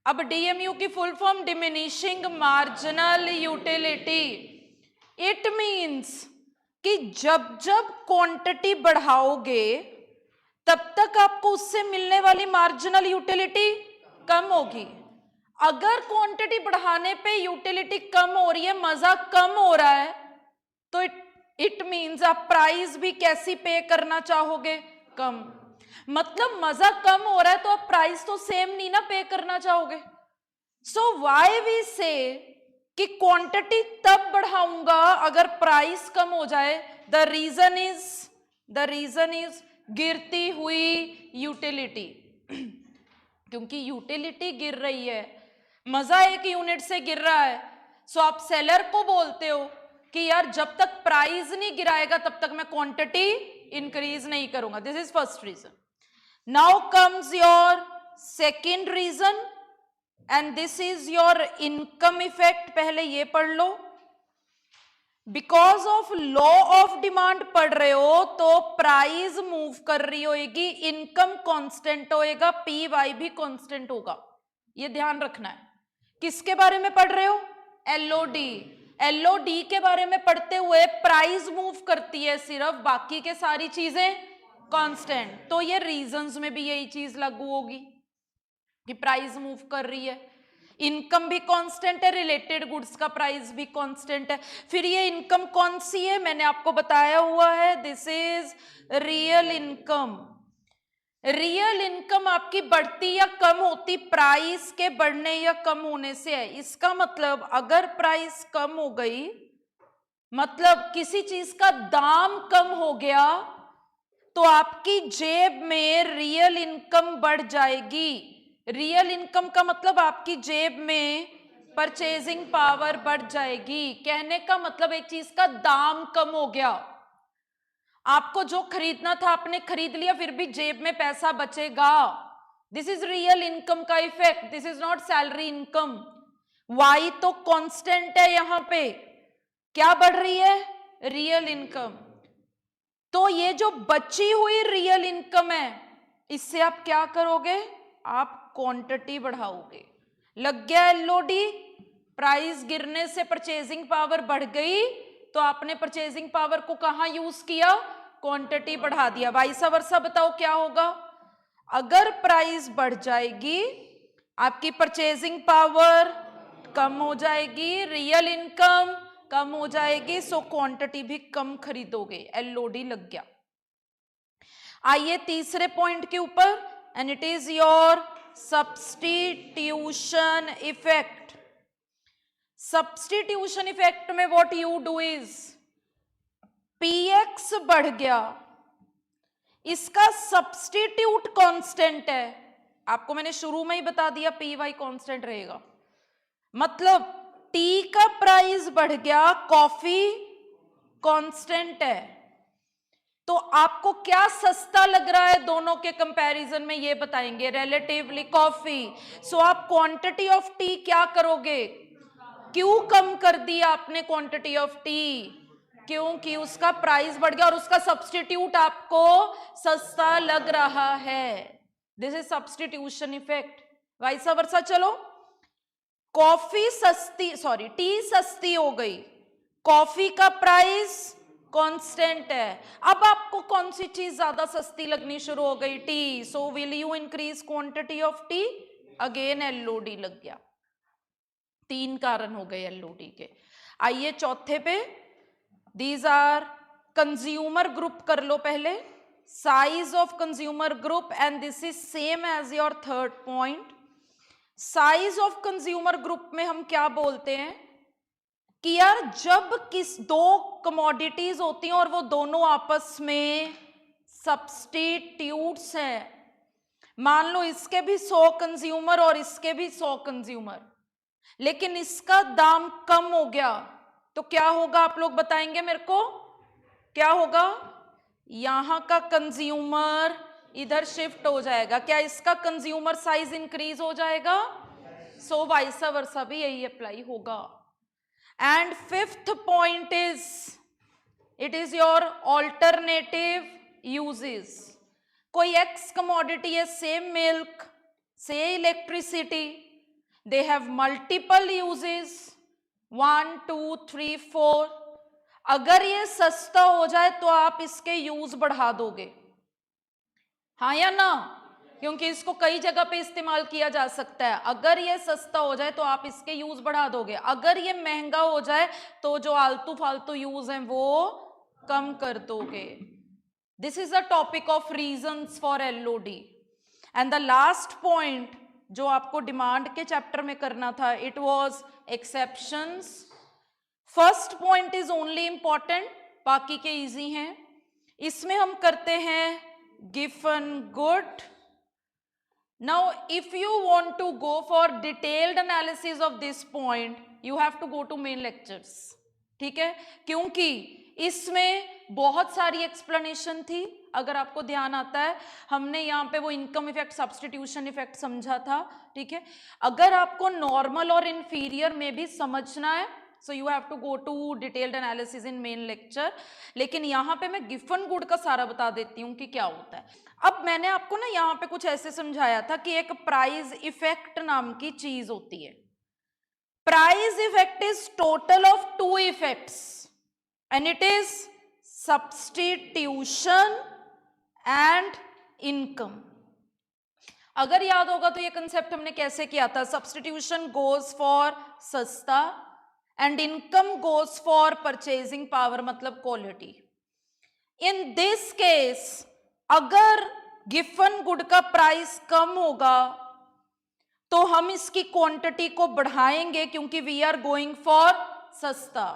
अब डीएमयू की full form diminishing marginal utility. It means कि जब जब क्वांटिटी बढ़ाओगे तब तक आपको उससे मिलने वाली मार्जिनल यूटिलिटी कम होगी। अगर क्वांटिटी बढ़ाने पे यूटिलिटी कम हो रही है, मजा कम हो रहा है, तो इट मींस आप प्राइस भी कैसी पे करना चाहोगे, कम। मतलब मजा कम हो रहा है तो आप प्राइस तो सेम नहीं ना पे करना चाहोगे। सो व्हाई वी से कि क्वांटिटी तब बढ़ाऊंगा अगर प्राइस कम हो जाए। द रीजन इज गिरती हुई यूटिलिटी। क्योंकि यूटिलिटी गिर रही है, मजा एक यूनिट से गिर रहा है, सो आप सेलर को बोलते हो कि यार जब तक प्राइस नहीं गिराएगा तब तक मैं क्वांटिटी इंक्रीज नहीं करूंगा। This is first reason. Now comes your second reason and this is your income effect. पहले ये पढ़ लो। Because of law of demand पढ़ रहे हो तो प्राइस मूव कर रही होगी, इनकम कांस्टेंट होएगा, पी वाई भी कांस्टेंट होगा, ये ध्यान रखना है। किसके बारे में पढ़ रहे हो, एलओडी। एलओडी के बारे में पढ़ते हुए प्राइस मूव करती है सिर्फ, बाकी के सारी चीजें कांस्टेंट। तो ये रीजंस में भी यही चीज लागू होगी कि प्राइस मूव कर रही है, इनकम भी कांस्टेंट है, रिलेटेड गुड्स का प्राइस भी कांस्टेंट है। फिर ये इनकम कौन सी है, मैंने आपको बताया हुआ है, this is real income. Real income आपकी बढ़ती या कम होती प्राइस के बढ़ने या कम होने से है। इसका मतलब अगर प्राइस कम हो गई, मतलब किसी चीज का दाम कम हो गया, तो आपकी जेब में रियल इनकम बढ़ जाएगी। रियल इनकम का मतलब आपकी जेब में परचेजिंग पावर बढ़ जाएगी। कहने का मतलब एक चीज का दाम कम हो गया, आपको जो खरीदना था आपने खरीद लिया, फिर भी जेब में पैसा बचेगा। दिस इज रियल इनकम का effect, this is not salary income. Y तो कांस्टेंट है, यहां पे क्या बढ़ रही है, रियल इनकम। तो ये जो बची हुई रियल इनकम है, इससे आप क्या करोगे, आप क्वांटिटी बढ़ाओगे। लग गया एलओडी। प्राइस गिरने से परचेजिंग पावर बढ़ गई, तो आपने परचेजिंग पावर को कहां यूज किया, क्वांटिटी बढ़ा दिया। वाइस वर्सा बताओ क्या होगा, अगर प्राइस बढ़ जाएगी आपकी परचेजिंग पावर कम हो जाएगी, रियल इनकम कम हो जाएगी, सो क्वांटिटी भी कम खरीदोगे, एलओडी लग गया। आइए तीसरे पॉइंट के ऊपर, and it is your substitution effect. Substitution effect में what you do is, P X बढ़ गया, इसका सब्स्टिट्यूट कांस्टेंट है, आपको मैंने शुरू में ही बता दिया पी वाई कांस्टेंट रहेगा। मतलब टी का प्राइस बढ़ गया, कॉफी कांस्टेंट है, तो आपको क्या सस्ता लग रहा है दोनों के कंपैरिजन में, ये बताएंगे, रिलेटिवली कॉफी। सो आप क्वांटिटी ऑफ टी क्या करोगे, क्यों कम कर दिया आपने क्वांटिटी ऑफ टी, क्योंकि उसका प्राइस बढ़ गया और उसका सब्स्टिट्यूट आपको सस्ता लग रहा है। This is substitution effect. Vice versa, चलो कॉफी सस्ती, सॉरी टी सस्ती हो गई, कॉफी का प्राइस कांस्टेंट है, अब आपको कौन सी चीज ज्यादा सस्ती लगनी शुरू हो गई, T. So will you increase quantity of T, again Elodie लग गया। 3 कारण हो गए एलओडी के। आइए चौथे पे, दीज आर कंज्यूमर ग्रुप कर लो पहले, size of consumer group, and this is same as your third point. Size of consumer group में हम क्या बोलते हैं कि यार जब दो कमोडिटीज होती हैं और वो दोनों आपस में सब्स्टिट्यूट्स हैं, मान लो इसके भी 100 कंज्यूमर और इसके भी 100 कंज्यूमर, लेकिन इसका दाम कम हो गया, तो क्या होगा आप लोग बताएंगे मेरे को, क्या होगा? यहां का कंज्यूमर इधर शिफ्ट हो जाएगा। क्या इसका कंज्यूमर साइज इंक्रीज हो जाएगा? सो वाइस वर्सा भी यही अप्लाई होगा। And fifth point is, it is your alternative uses. कोई एक्स कमोडिटी है, सेम मिल्क, से electricity, they have multiple uses, 1 2 3 4। अगर ये सस्ता हो जाए तो आप इसके यूज बढ़ा दोगे, हाँ या ना? क्योंकि इसको कई जगह पे इस्तेमाल किया जा सकता है। अगर ये सस्ता हो जाए तो आप इसके यूज बढ़ा दोगे, अगर ये महंगा हो जाए तो जो आलतू फालतू यूज हैं वो कम कर दोगे। This is a topic of reasons for Elodie. And the last point जो आपको डिमांड के चैप्टर में करना था, it was exceptions. First point is only important, बाकी के इजी हैं। इसमें हम करते हैं given good. Now, if you want to go for detailed analysis of this point, you have to go to main lectures, ठीक है? क्योंकि इसमें बहुत सारी एक्सप्लेनेशन थी। अगर आपको ध्यान आता है, हमने यहाँ पे वो इनकम इफेक्ट, सब्स्टिट्यूशन इफेक्ट समझा था, ठीक है? अगर आपको नॉर्मल और इंफीरियर में भी समझना है, so you have to go to detailed analysis in main lecture। लेकिन यहाँ पे मैं गिवन गुड का सारा बता देती हूँ कि क्या होता है। अब मैंने आपको ना यहाँ पे कुछ ऐसे समझाया था कि एक प्राइस इफेक्ट नाम की चीज होती है। Price effect is total of 2 effects and it is substitution and income. अगर याद होगा तो ये कंसेप्ट हमने कैसे किया था, सब्स्टिट्यूशन गोज फॉर सस्ता and income goes for purchasing power, मतलब क्वालिटी। इन दिस केस अगर गिवन गुड का प्राइस कम होगा तो हम इसकी क्वांटिटी को बढ़ाएंगे क्योंकि वी आर गोइंग फॉर सस्ता।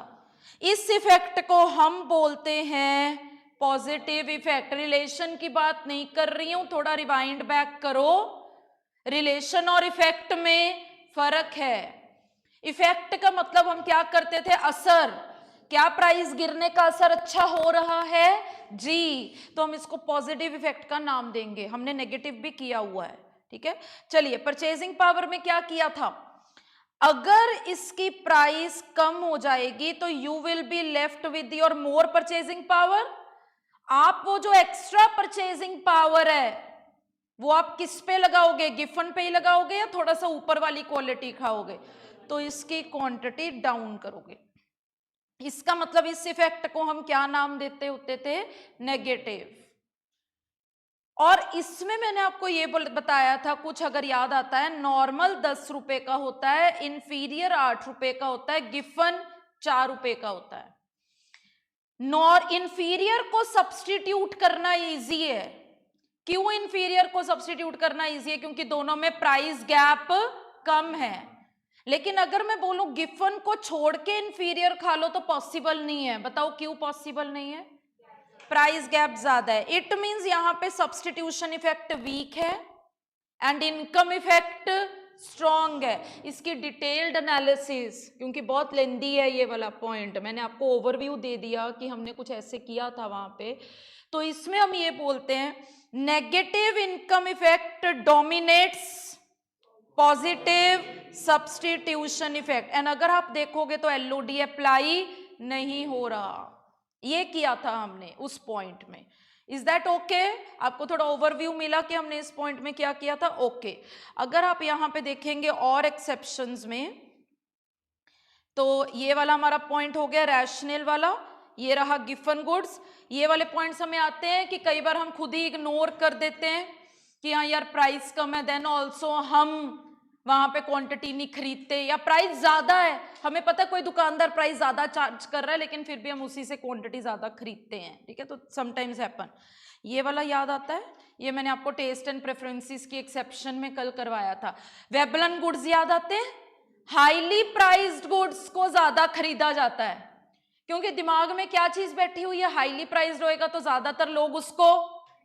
इस इफेक्ट को हम बोलते हैं पॉजिटिव इफेक्ट। रिलेशन की बात नहीं कर रही हूं, थोड़ा रिवाइंड बैक करो। रिलेशन और इफेक्ट में फर्क है। इफेक्ट का मतलब हम क्या करते थे, असर। क्या प्राइस गिरने का असर अच्छा हो रहा है जी, तो हम इसको पॉजिटिव इफेक्ट का नाम देंगे। हमने नेगेटिव भी किया हुआ है, ठीक है? चलिए, परचेजिंग पावर में क्या किया था, अगर इसकी प्राइस कम हो जाएगी तो you will be left with your more purchasing power. आप वो जो एक्स्ट्रा परचेजिंग पावर है वो आप किस पे लगाओगे, गिवन पे ही लगाओगे या थोड़ा सा ऊपर वाली क्वालिटी खाओगे? तो इसकी क्वांटिटी डाउन करोगे। इसका मतलब इस इफेक्ट को हम क्या नाम देते होते थे, नेगेटिव। और इसमें मैंने आपको ये बताया था, कुछ अगर याद आता है, नॉर्मल 10 रुपए का होता है, इंफीरियर 8 रुपए का होता है, गिवन 4 रुपए का होता है। इंफीरियर को सब्स्टिट्यूट करना इजी है। क्यों इंफीरियर को सब्स्टिट्यूट करना इजी है? क्योंकि दोनों में प्राइस गैप कम है। लेकिन अगर मैं बोलूं गिवन को छोड़ के इंफीरियर खा लो तो पॉसिबल नहीं है। बताओ क्यों पॉसिबल नहीं है? प्राइस गैप ज्यादा है। इट मींस यहां पे सब्स्टिट्यूशन इफेक्ट वीक है एंड इनकम इफेक्ट स्ट्रॉन्ग है। इसकी डिटेल्ड एनालिसिस, क्योंकि बहुत लेंदी है ये वाला पॉइंट, मैंने आपको ओवरव्यू दे दिया कि हमने कुछ ऐसे किया था वहां पे। तो इसमें हम ये बोलते हैं negative income effect dominates positive substitution effect. And अगर आप देखोगे तो एलओडी अप्लाई नहीं हो रहा। ये किया था हमने उस पॉइंट में। Is that okay? आपको थोड़ा ओवरव्यू मिला कि हमने इस पॉइंट में क्या किया था? ओके। अगर आप यहां पे देखेंगे और एक्सेप्शंस में, तो ये वाला हमारा पॉइंट हो गया रैशनल वाला, ये रहा गिवन गुड्स। ये वाले पॉइंट्स हमें आते हैं कि कई बार हम खुद ही इग्नोर कर देते हैं कि हाँ यार प्राइस कम है, देन ऑल्सो हम वहां पे क्वांटिटी नहीं खरीदते, या प्राइस ज्यादा है, हमें पता है कोई दुकानदार प्राइस ज्यादा चार्ज कर रहा है लेकिन फिर भी हम उसी से क्वांटिटी ज्यादा खरीदते हैं, ठीक है, तो समटाइम्स हैपन। ये वाला याद आता है, ये मैंने आपको टेस्ट एंड प्रेफरेंसेस की एक्सेप्शन में कल करवाया था। वेबलन गुड्स याद आते हैं, हाईली प्राइस्ड गुड्स को ज्यादा खरीदा जाता है, क्योंकि दिमाग में क्या चीज बैठी हुई है, हाईली प्राइस्ड होएगा तो ज्यादातर लोग उसको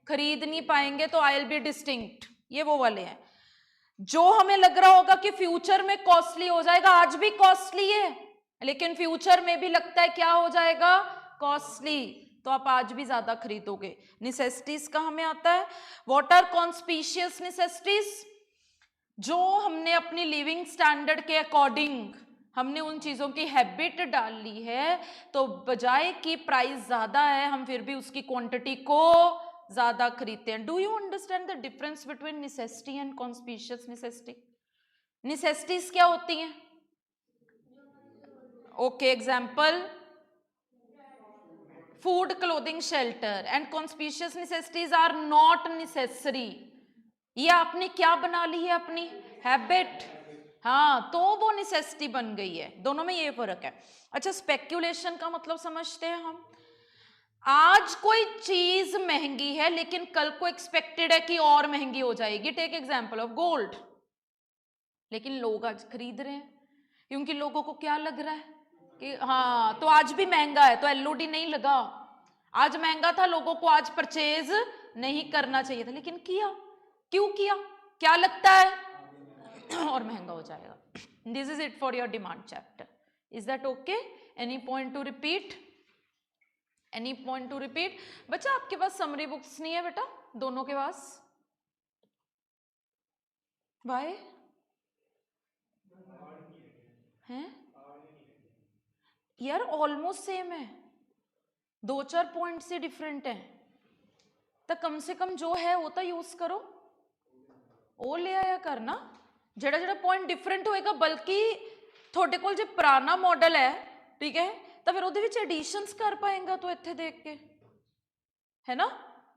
खरीद नहीं पाएंगे, तो आई विल बी डिस्टिंक्ट, ये वो वाले हैं। जो हमें लग रहा होगा कि फ्यूचर में कॉस्टली हो जाएगा, आज भी कॉस्टली है लेकिन फ्यूचर में भी लगता है क्या हो जाएगा, कॉस्टली, तो आप आज भी ज्यादा खरीदोगे। नेसेसिटीज का हमें आता है, व्हाट आर कॉन्स्पिशियस नेसेसिटीज, जो हमने अपनी लिविंग स्टैंडर्ड के अकॉर्डिंग हमने उन चीजों की हैबिट डाल ली है, तो बजाय कि प्राइस ज्यादा है हम फिर भी उसकी क्वांटिटी को ज्यादा खरीदते हैं। Do you understand the difference between necessity and conspicuous necessity? Necessities क्या होती हैं? Okay, example food, clothing, shelter, and conspicuous necessities are not necessary. ये आपने क्या बना ली है, अपनी हैबिट, हाँ, तो वो नेसेसिटी बन गई है। दोनों में ये फर्क है। अच्छा, स्पेक्यूलेशन का मतलब समझते हैं हम। आज कोई चीज महंगी है लेकिन कल को एक्सपेक्टेड है कि और महंगी हो जाएगी। टेक एग्जांपल ऑफ गोल्ड, लेकिन लोग आज खरीद रहे हैं क्योंकि लोगों को क्या लग रहा है कि हाँ, तो आज भी महंगा है, तो एलओडी नहीं लगा, आज महंगा था, लोगों को आज परचेज नहीं करना चाहिए था, लेकिन किया। क्यों किया? क्या लगता है और महंगा हो जाएगा। This is it for your demand chapter. Is that okay? Any point to repeat? Any point to repeat? बच्चा, आपके पास समरी बुक्स नहीं है बेटा, दोनों के पास? भाई हैं यार, ऑलमोस्ट सेम है, 2-4 पॉइंट से डिफरेंट है, तो कम से कम जो है वो तो यूज करो, वो ले आया करना। जेड़ा जेड़ा पॉइंट डिफरेंट होएगा, बल्कि थोड़े कोल जो पुराना मॉडल है, ठीक है, तो फिर ਉਹਦੇ ਵਿੱਚ एडिशंस कर पाएगा, तो इत्थे देख के, है ना,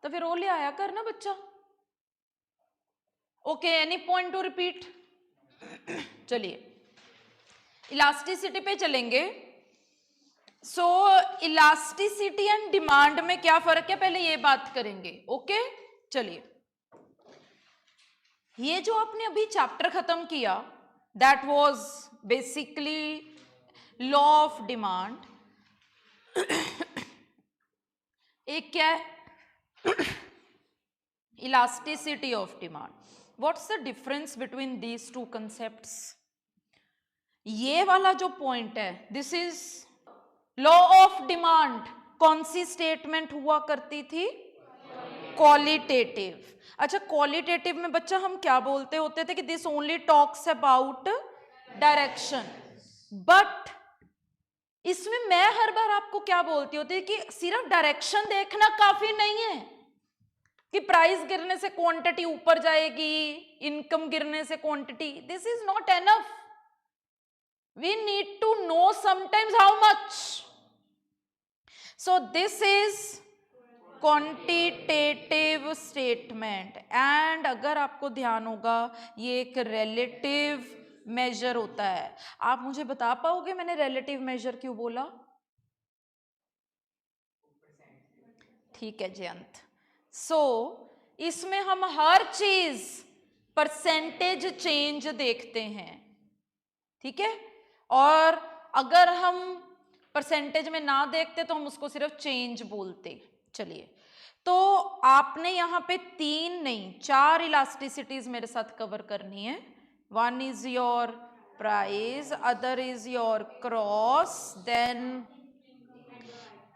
तो फिर वो ले आया करना बच्चा। Okay, any point to repeat? चलिए इलास्टिसिटी पे चलेंगे। सो इलास्टिसिटी एंड डिमांड में क्या फर्क है, पहले ये बात करेंगे। ओके, चलिए, ये जो आपने अभी चैप्टर खत्म किया, that was basically law of demand. एक क्या है, elasticity of demand. What's the difference between these two concepts? ये वाला जो पॉइंट है, this is law of demand. कौन सी स्टेटमेंट हुआ करती थी? क्वालिटेटिव। अच्छा, क्वालिटेटिव में बच्चा हम क्या बोलते होते थे कि this only talks about direction, but इसमें मैं हर बार आपको क्या बोलती होती कि सिर्फ डायरेक्शन देखना काफी नहीं है कि प्राइस गिरने से क्वांटिटी ऊपर जाएगी, इनकम गिरने से quantity, this is not enough. We need to know sometimes how much. So this is quantitative statement, and अगर आपको ध्यान होगा ये एक रिलेटिव मेजर होता है। आप मुझे बता पाओगे मैंने रिलेटिव मेजर क्यों बोला? ठीक है जयंत। सो इसमें हम हर चीज परसेंटेज चेंज देखते हैं, ठीक है, और अगर हम परसेंटेज में ना देखते तो हम उसको सिर्फ चेंज बोलते। चलिए, तो आपने यहां पे 3 नहीं 4 इलास्टिसिटीज मेरे साथ कवर करनी है। One is your price, other is your cross, then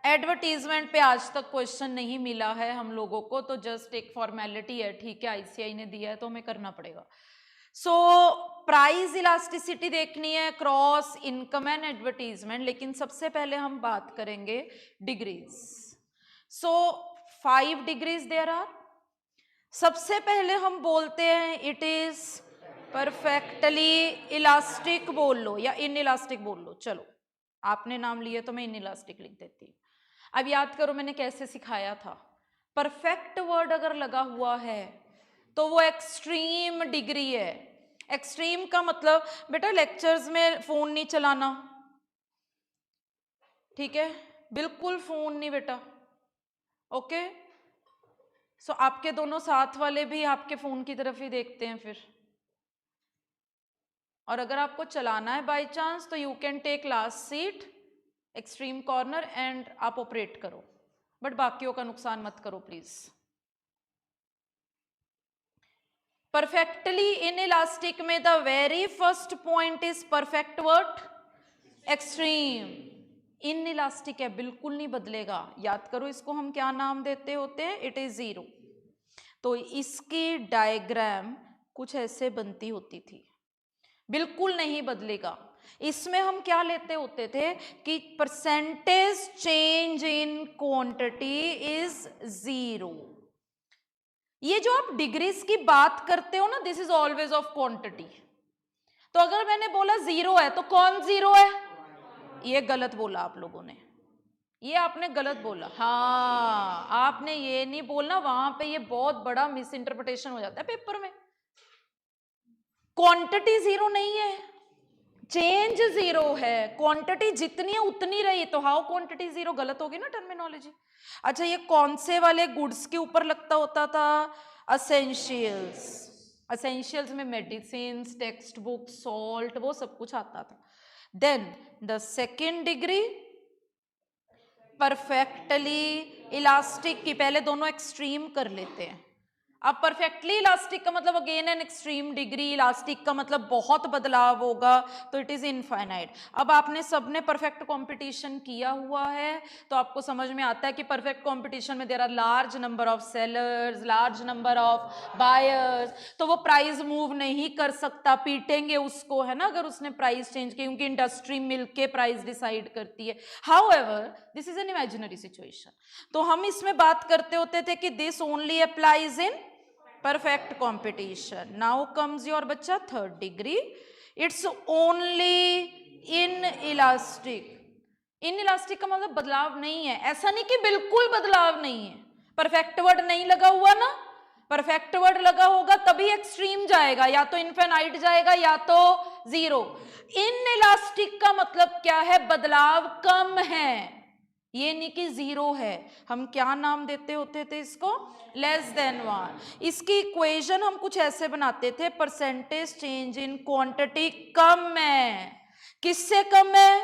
advertisement पे आज तक क्वेश्चन नहीं मिला है हम लोगों को, तो जस्ट एक फॉर्मेलिटी है, ठीक है, आईसीआई ने दिया है तो हमें करना पड़ेगा। सो प्राइस इलास्टिसिटी देखनी है, क्रॉस, इनकम एंड एडवर्टीजमेंट, लेकिन सबसे पहले हम बात करेंगे degrees. So 5 degrees there are. सबसे पहले हम बोलते हैं इट इज परफेक्टली इलास्टिक बोल लो या इन इलास्टिक बोल लो, चलो आपने नाम लिया तो मैं इन इलास्टिक लिख देती हूँ। अब याद करो मैंने कैसे सिखाया था, परफेक्ट वर्ड अगर लगा हुआ है तो वो एक्सट्रीम डिग्री है, एक्सट्रीम का मतलब बेटा लेक्चर्स में फोन नहीं चलाना, ठीक है, बिल्कुल फोन नहीं बेटा, ओके। सो आपके दोनों साथ वाले भी आपके फोन की तरफ ही देखते हैं फिर, और अगर आपको चलाना है बाय चांस तो you can take last seat, extreme corner, and आप ऑपरेट करो, बट बाकियों का नुकसान मत करो प्लीज। परफेक्टली इन इलास्टिक में the very first point is perfect word extreme, inelastic है, बिल्कुल नहीं बदलेगा। याद करो इसको हम क्या नाम देते होते हैं, इट इज जीरो। तो इसकी डायग्राम कुछ ऐसे बनती होती थी, बिल्कुल नहीं बदलेगा। इसमें हम क्या लेते होते थे कि percentage change in quantity is zero. ये जो आप डिग्रीज की बात करते हो ना, this is always of quantity. तो अगर मैंने बोला जीरो है तो कौन जीरो है, ये गलत बोला आप लोगों ने, ये आपने गलत बोला। हाँ, आपने ये नहीं बोलना, वहां पे ये बहुत बड़ा मिस इंटरप्रिटेशन हो जाता है पेपर में। क्वांटिटी जीरो नहीं है, चेंज जीरो है, क्वांटिटी जितनी है उतनी रही, तो हाउ क्वांटिटी जीरो, गलत होगी ना टर्मिनोलॉजी। अच्छा, ये कौन से वाले गुड्स के ऊपर लगता होता था, असेंशियल्स। असेंशियल्स में मेडिसिन, टेक्स्ट बुक, सॉल्ट, वो सब कुछ आता था। Then the second degree perfectly elastic की, पहले दोनों एक्सट्रीम कर लेते हैं। अब परफेक्टली इलास्टिक का मतलब again an extreme degree, elastic का मतलब बहुत बदलाव होगा, तो इट इज इनफाइनाइट। अब आपने सबने परफेक्ट कंपटीशन किया हुआ है, तो आपको समझ में आता है कि परफेक्ट कंपटीशन में there are large number of sellers, large number of buyers, तो वो प्राइस मूव नहीं कर सकता, पीटेंगे उसको, है ना, अगर उसने प्राइस चेंज की, क्योंकि इंडस्ट्री मिलके प्राइस डिसाइड करती है। However this is an imaginary situation. तो हम इसमें बात करते होते थे कि this only applies in perfect competition. Now comes your बच्चा third degree, it's only inelastic. inelastic का मतलब बदलाव नहीं है, ऐसा नहीं कि बिल्कुल बदलाव नहीं है। परफेक्ट वर्ड नहीं लगा हुआ ना, परफेक्ट वर्ड लगा होगा तभी एक्सट्रीम जाएगा, या तो इनफिनाइट जाएगा या तो जीरो। इनइलास्टिक का मतलब क्या है, बदलाव कम है, ये नहीं कि जीरो है। हम क्या नाम देते होते थे इसको, लेस देन वन। इसकी इक्वेशन हम कुछ ऐसे बनाते थे, परसेंटेज चेंज इन क्वांटिटी कम है, किससे कम है,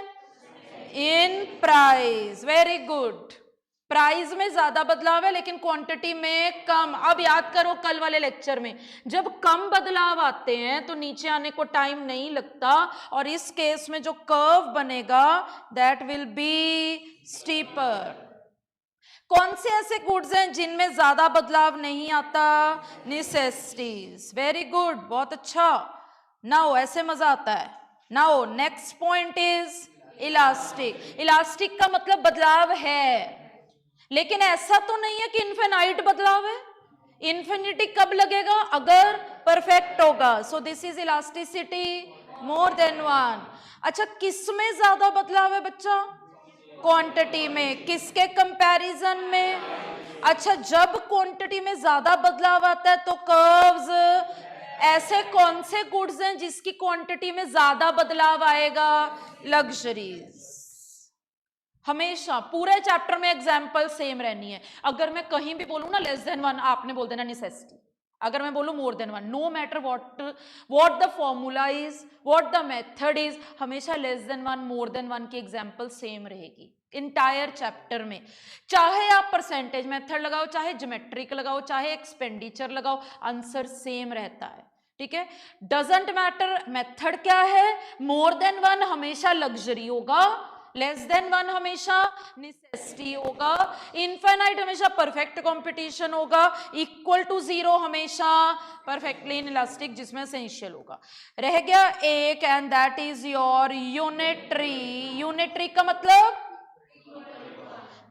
in price. Very good, price में ज्यादा बदलाव है लेकिन क्वांटिटी में कम। अब याद करो कल वाले लेक्चर में, जब कम बदलाव आते हैं तो नीचे आने को टाइम नहीं लगता, और इस केस में जो कर्व बनेगा दैट विल बी स्टीपर। कौन से ऐसे गुड्स हैं जिनमें ज्यादा बदलाव नहीं आता, नेसेसिटीज। वेरी गुड, बहुत अच्छा। नाउ ऐसे मजा आता है। Now next point is elastic. Elastic का मतलब बदलाव है, लेकिन ऐसा तो नहीं है कि इनफिनाइट बदलाव है। इन्फिनिटी कब लगेगा, अगर परफेक्ट होगा। सो this is elasticity more than one. अच्छा, किस में ज्यादा बदलाव है बच्चा, क्वांटिटी में, किसके कंपैरिजन में। अच्छा, जब क्वांटिटी में ज्यादा बदलाव आता है तो कर्व्स, ऐसे कौन से गुड्स हैं जिसकी क्वांटिटी में ज्यादा बदलाव आएगा, लग्जरीज। हमेशा पूरे चैप्टर में एग्जाम्पल सेम रहनी है। अगर मैं कहीं भी बोलूं ना लेस देन वन, आपने बोल देना नेसेसिटी। अगर मैं बोलूं more than one, no matter what the formula is, what the method is, हमेशा less than one, more than one की एग्जाम्पल सेम रहेगी इंटायर चैप्टर में। चाहे आप परसेंटेज मेथड लगाओ, चाहे ज्योमेट्रिक लगाओ, चाहे एक्सपेंडिचर लगाओ, आंसर सेम रहता है, ठीक है। डजंट मैटर मेथड क्या है, मोर देन वन हमेशा लग्जरी होगा, लेस देन वन हमेशा नेसेसिटी होगा, इनफाइनाइट हमेशा परफेक्ट कंपटीशन होगा, इक्वल टू जीरो हमेशा परफेक्टली इनइलास्टिक जिसमें एसेंशियल होगा। रह गया एक, and that is your unitary. Unitary का मतलब,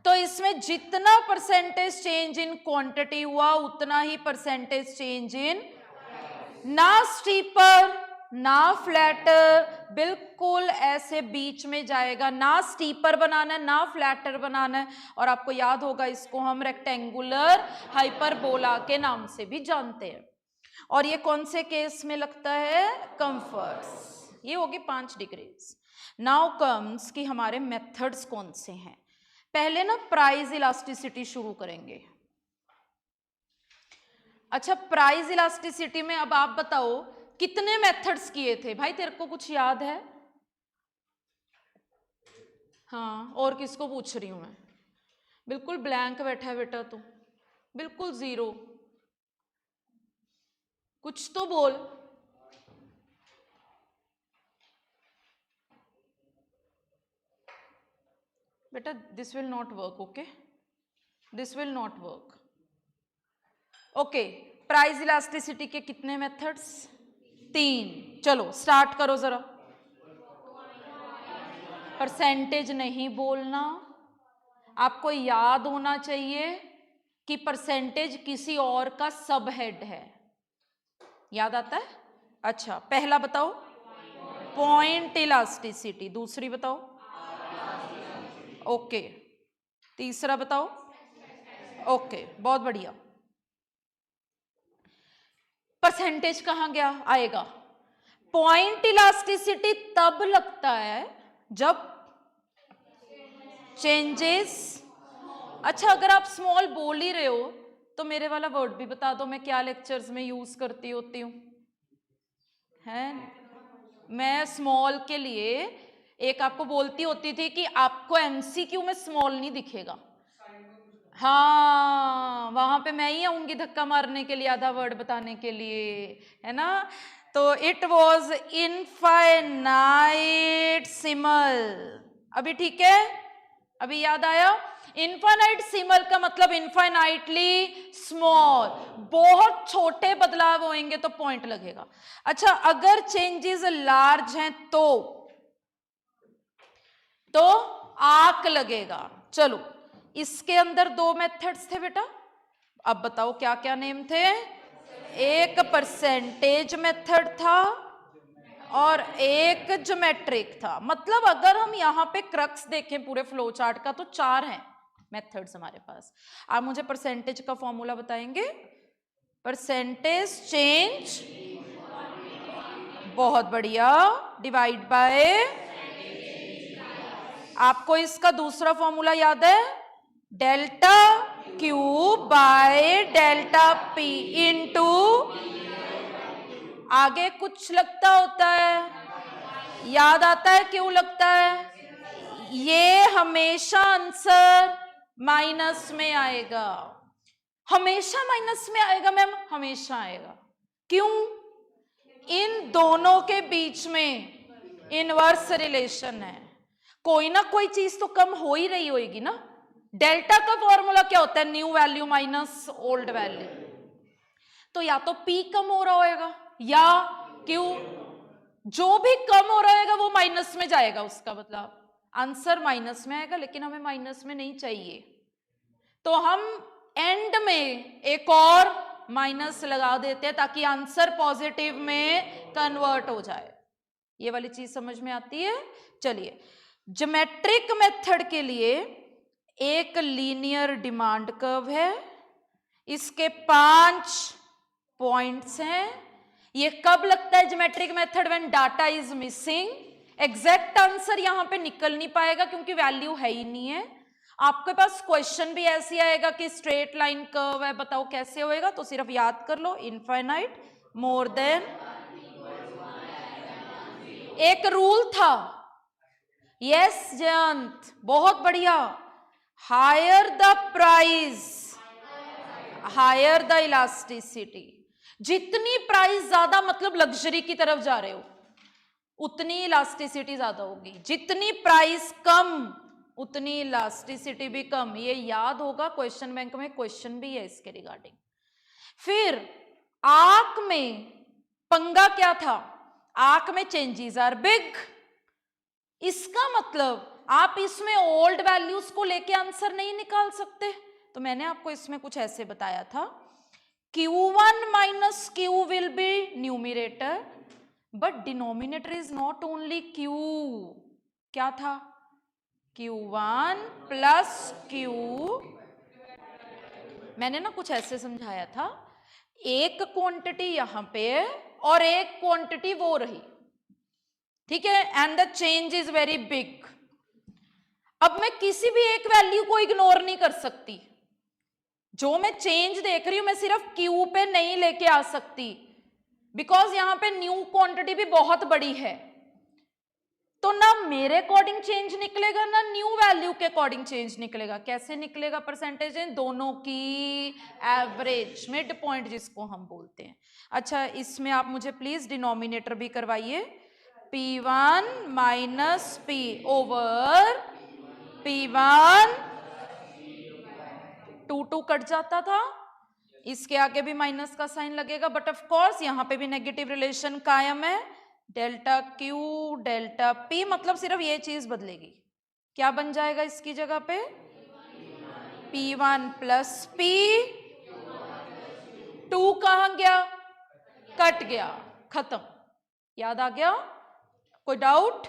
तो इसमें जितना परसेंटेज चेंज इन क्वांटिटी हुआ उतना ही परसेंटेज चेंज इन, ना स्टीपर ना फ्लैटर, बिल्कुल ऐसे बीच में जाएगा, ना स्टीपर बनाना है ना फ्लैटर बनाना है। और आपको याद होगा इसको हम रेक्टेंगुलर हाइपरबोला के नाम से भी जानते हैं। और ये कौन से केस में लगता है? कंफर्ट्स। ये होगी 5 डिग्रीज। नाउ कम्स कि हमारे मेथड्स कौन से हैं। पहले ना प्राइस इलास्टिसिटी शुरू करेंगे। अच्छा, प्राइस इलास्टिसिटी में अब आप बताओ कितने मेथड्स किए थे भाई, तेरे को कुछ याद है? हाँ, और किसको पूछ रही हूं मैं? बिल्कुल ब्लैंक बैठा है बेटा तू, बिल्कुल जीरो। कुछ तो बोल। बेटा this will not work, okay, this will not work. Okay, price elasticity के कितने मेथड्स? 3। चलो स्टार्ट करो जरा। परसेंटेज नहीं बोलना, आपको याद होना चाहिए कि परसेंटेज किसी और का सब हेड है। याद आता है? अच्छा, पहला बताओ पॉइंट इलास्टिसिटी, दूसरी बताओ ओके, तीसरा बताओ ओके, बहुत बढ़िया। परसेंटेज कहां गया? आएगा। पॉइंट इलास्टिसिटी तब लगता है जब चेंजेस। अच्छा, अगर आप स्मॉल बोल ही रहे हो तो मेरे वाला वर्ड भी बता दो, मैं क्या लेक्चर्स में यूज करती होती हूँ। है, मैं स्मॉल के लिए एक आपको बोलती होती थी कि आपको एमसीक्यू में स्मॉल नहीं दिखेगा। हाँ, वहां पे मैं ही आऊंगी धक्का मारने के लिए, आधा वर्ड बताने के लिए, है ना। तो इट वॉज इनफाइनाइटसिमल। अभी ठीक है? अभी याद आया? इनफाइनाइटसिमल का मतलब इनफाइनाइटली स्मॉल, बहुत छोटे बदलाव होंगे तो पॉइंट लगेगा। अच्छा, अगर चेंजेस लार्ज हैं तो आर्क लगेगा। चलो, इसके अंदर 2 मेथड्स थे बेटा, अब बताओ क्या क्या नेम थे? एक परसेंटेज मेथड था और एक ज्योमेट्रिक था। मतलब अगर हम यहाँ पे क्रक्स देखें पूरे फ्लो चार्ट का तो 4 हैं मेथड्स हमारे पास। आप मुझे परसेंटेज का फॉर्मूला बताएंगे? परसेंटेज चेंज, बहुत बढ़िया, डिवाइड बाय, आपको इसका दूसरा फॉर्मूला याद है? Delta Q by delta P into, आगे कुछ लगता होता है, याद आता है क्यों लगता है? ये हमेशा आंसर माइनस में आएगा। हमेशा माइनस में आएगा मैम? हमेशा आएगा। क्यों? इन दोनों के बीच में इनवर्स रिलेशन है, कोई ना कोई चीज तो कम हो ही रही होगी ना। डेल्टा का फॉर्मूला क्या होता है? New value minus old value. तो या तो पी कम हो रहा होगा या क्यू, जो भी कम हो रहा होगा वो माइनस में जाएगा, उसका मतलब आंसर माइनस में आएगा। लेकिन हमें माइनस में नहीं चाहिए, तो हम एंड में एक और माइनस लगा देते हैं ताकि आंसर पॉजिटिव में कन्वर्ट हो जाए। ये वाली चीज समझ में आती है? चलिए, ज्योमेट्रिक मेथड के लिए एक लीनियर डिमांड कर्व है, इसके 5 पॉइंट्स हैं। ये कब लगता है geometric method? When data is missing. Exact answer यहां पे निकल नहीं पाएगा क्योंकि वैल्यू है ही नहीं है। आपके पास क्वेश्चन भी ऐसे आएगा कि स्ट्रेट लाइन कर्व है, बताओ कैसे होएगा? तो सिर्फ याद कर लो, इनफाइनाइट मोर देन, एक रूल था। यस जयंत, बहुत बढ़िया। Higher the price higher the elasticity. जितनी प्राइस ज्यादा मतलब लग्जरी की तरफ जा रहे हो उतनी इलास्टिसिटी ज्यादा होगी, जितनी प्राइस कम उतनी इलास्टिसिटी भी कम। ये याद होगा, क्वेश्चन बैंक में क्वेश्चन भी है इसके रिगार्डिंग। फिर आर्क में पंगा क्या था? आर्क में चेंजेस आर बिग। इसका मतलब आप इसमें ओल्ड वैल्यूज को लेके आंसर नहीं निकाल सकते। तो मैंने आपको इसमें कुछ ऐसे बताया था, Q1 minus Q will be numerator but denominator is not only Q। क्या था? Q1 plus Q। मैंने ना कुछ ऐसे समझाया था, एक क्वांटिटी यहां पे और एक क्वांटिटी वो रही, ठीक है, and the change is very big. अब मैं किसी भी एक वैल्यू को इग्नोर नहीं कर सकती, जो मैं चेंज देख रही हूं मैं सिर्फ क्यू पे नहीं लेके आ सकती, बिकॉज यहां पे न्यू क्वांटिटी भी बहुत बड़ी है, तो ना मेरे अकॉर्डिंग चेंज निकलेगा ना न्यू वैल्यू के अकॉर्डिंग चेंज निकलेगा। कैसे निकलेगा परसेंटेज? इन दोनों की एवरेज, मिड पॉइंट जिसको हम बोलते हैं। अच्छा, इसमें आप मुझे प्लीज डिनोमिनेटर भी करवाइए, P1 minus P over P1, 2 cut जाता था, इसके आगे भी माइनस का साइन लगेगा, बट ऑफ कोर्स यहां पे भी नेगेटिव रिलेशन कायम है, डेल्टा क्यू डेल्टा पी, मतलब सिर्फ ये चीज बदलेगी, क्या बन जाएगा इसकी जगह पे? P1 प्लस पी, 2 कहां गया? कट गया, खत्म, याद आ गया? कोई डाउट?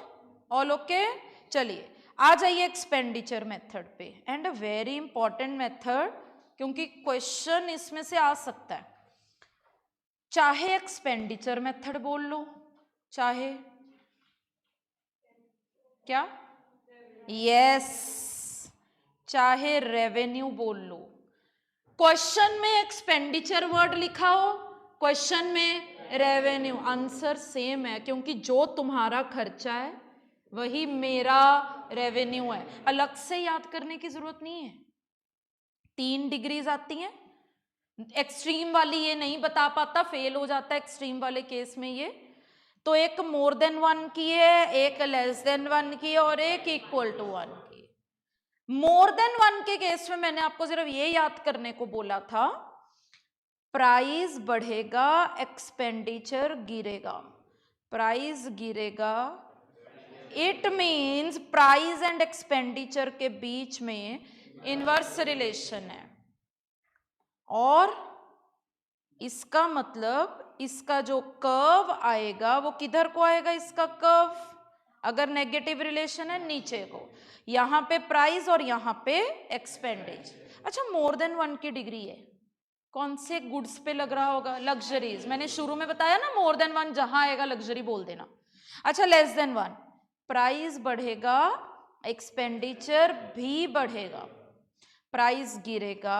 All okay? चलिए आ जाइए एक्सपेंडिचर मेथड पे, and a very important method, क्योंकि क्वेश्चन इसमें से आ सकता है, चाहे एक्सपेंडिचर मेथड बोल लो, चाहे क्या, यस, चाहे रेवेन्यू बोल लो। क्वेश्चन में एक्सपेंडिचर वर्ड लिखा हो, क्वेश्चन में रेवेन्यू, आंसर सेम है, क्योंकि जो तुम्हारा खर्चा है वही मेरा रेवेन्यू है, अलग से याद करने की जरूरत नहीं है। 3 डिग्रीज आती हैं, एक्सट्रीम वाली ये नहीं बता पाता, फेल हो जाता है एक्सट्रीम वाले केस में ये, तो एक मोर देन 1 की है, एक लेस देन 1 की है, और एक इक्वल टू 1 की। मोर देन 1 के केस में मैंने आपको सिर्फ ये याद करने को बोला था, प्राइस बढ़ेगा एक्सपेंडिचर गिरेगा, प्राइस गिरेगा, it means price and expenditure के बीच में इनवर्स रिलेशन है, और इसका मतलब इसका जो कर्व आएगा वो किधर को आएगा, इसका कर्व अगर नेगेटिव रिलेशन है नीचे को, यहां पे प्राइस और यहां पे एक्सपेंडिचर। अच्छा, मोर देन 1 की डिग्री है, कौन से गुड्स पे लग रहा होगा? लग्जरीज, मैंने शुरू में बताया ना, मोर देन 1 जहां आएगा लग्जरी बोल देना। अच्छा, लेस देन 1, प्राइस बढ़ेगा एक्सपेंडिचर भी बढ़ेगा, प्राइस गिरेगा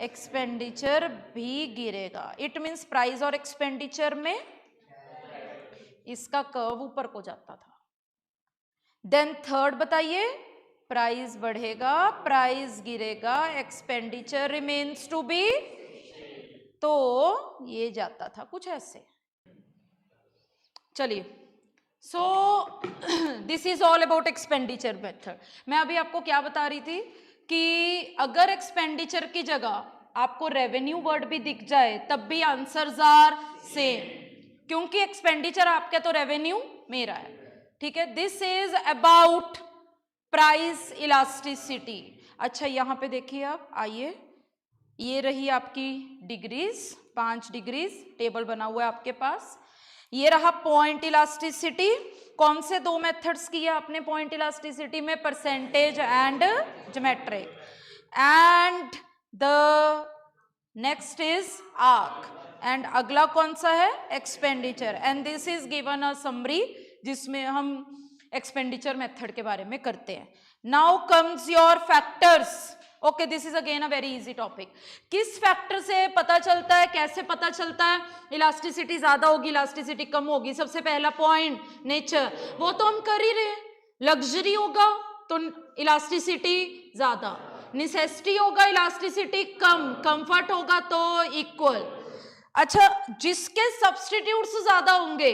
एक्सपेंडिचर भी गिरेगा, इट मीन्स प्राइस और एक्सपेंडिचर में इसका कर्व ऊपर को जाता था। देन थर्ड बताइए, प्राइस बढ़ेगा प्राइस गिरेगा एक्सपेंडिचर रिमेन्स टू बी, तो ये जाता था कुछ ऐसे। चलिए, सो this is all about expenditure method. मैं अभी आपको क्या बता रही थी कि अगर एक्सपेंडिचर की जगह आपको रेवेन्यू वर्ड भी दिख जाए तब भी आंसर्स आर सेम, क्योंकि एक्सपेंडिचर आपका तो रेवेन्यू मेरा है, ठीक है। This is about price elasticity. अच्छा, यहां पे देखिए आप, आइए, ये रही आपकी डिग्रीज, 5 डिग्रीज टेबल बना हुआ है आपके पास, ये रहा पॉइंट इलास्टिसिटी। कौन से 2 मेथड्स किए आपने पॉइंट इलास्टिसिटी में? Percentage and geometric, and the next is arc, and अगला कौन सा है? Expenditure, and this is given a summary जिसमें हम एक्सपेंडिचर मेथड के बारे में करते हैं। Now comes your factors. Okay, this is again a very easy topic. किस फैक्टर से पता चलता है, कैसे पता चलता है इलास्टिसिटी ज्यादा होगी इलास्टिसिटी कम होगी? सबसे पहला पॉइंट नेचर, वो तो हम कर ही रहे हैं, लग्जरी होगा तो इलास्टिसिटी ज्यादा, नेसेसिटी होगा इलास्टिसिटी कम, कंफर्ट होगा तो इक्वल। अच्छा, जिसके सब्स्टिट्यूट्स ज्यादा होंगे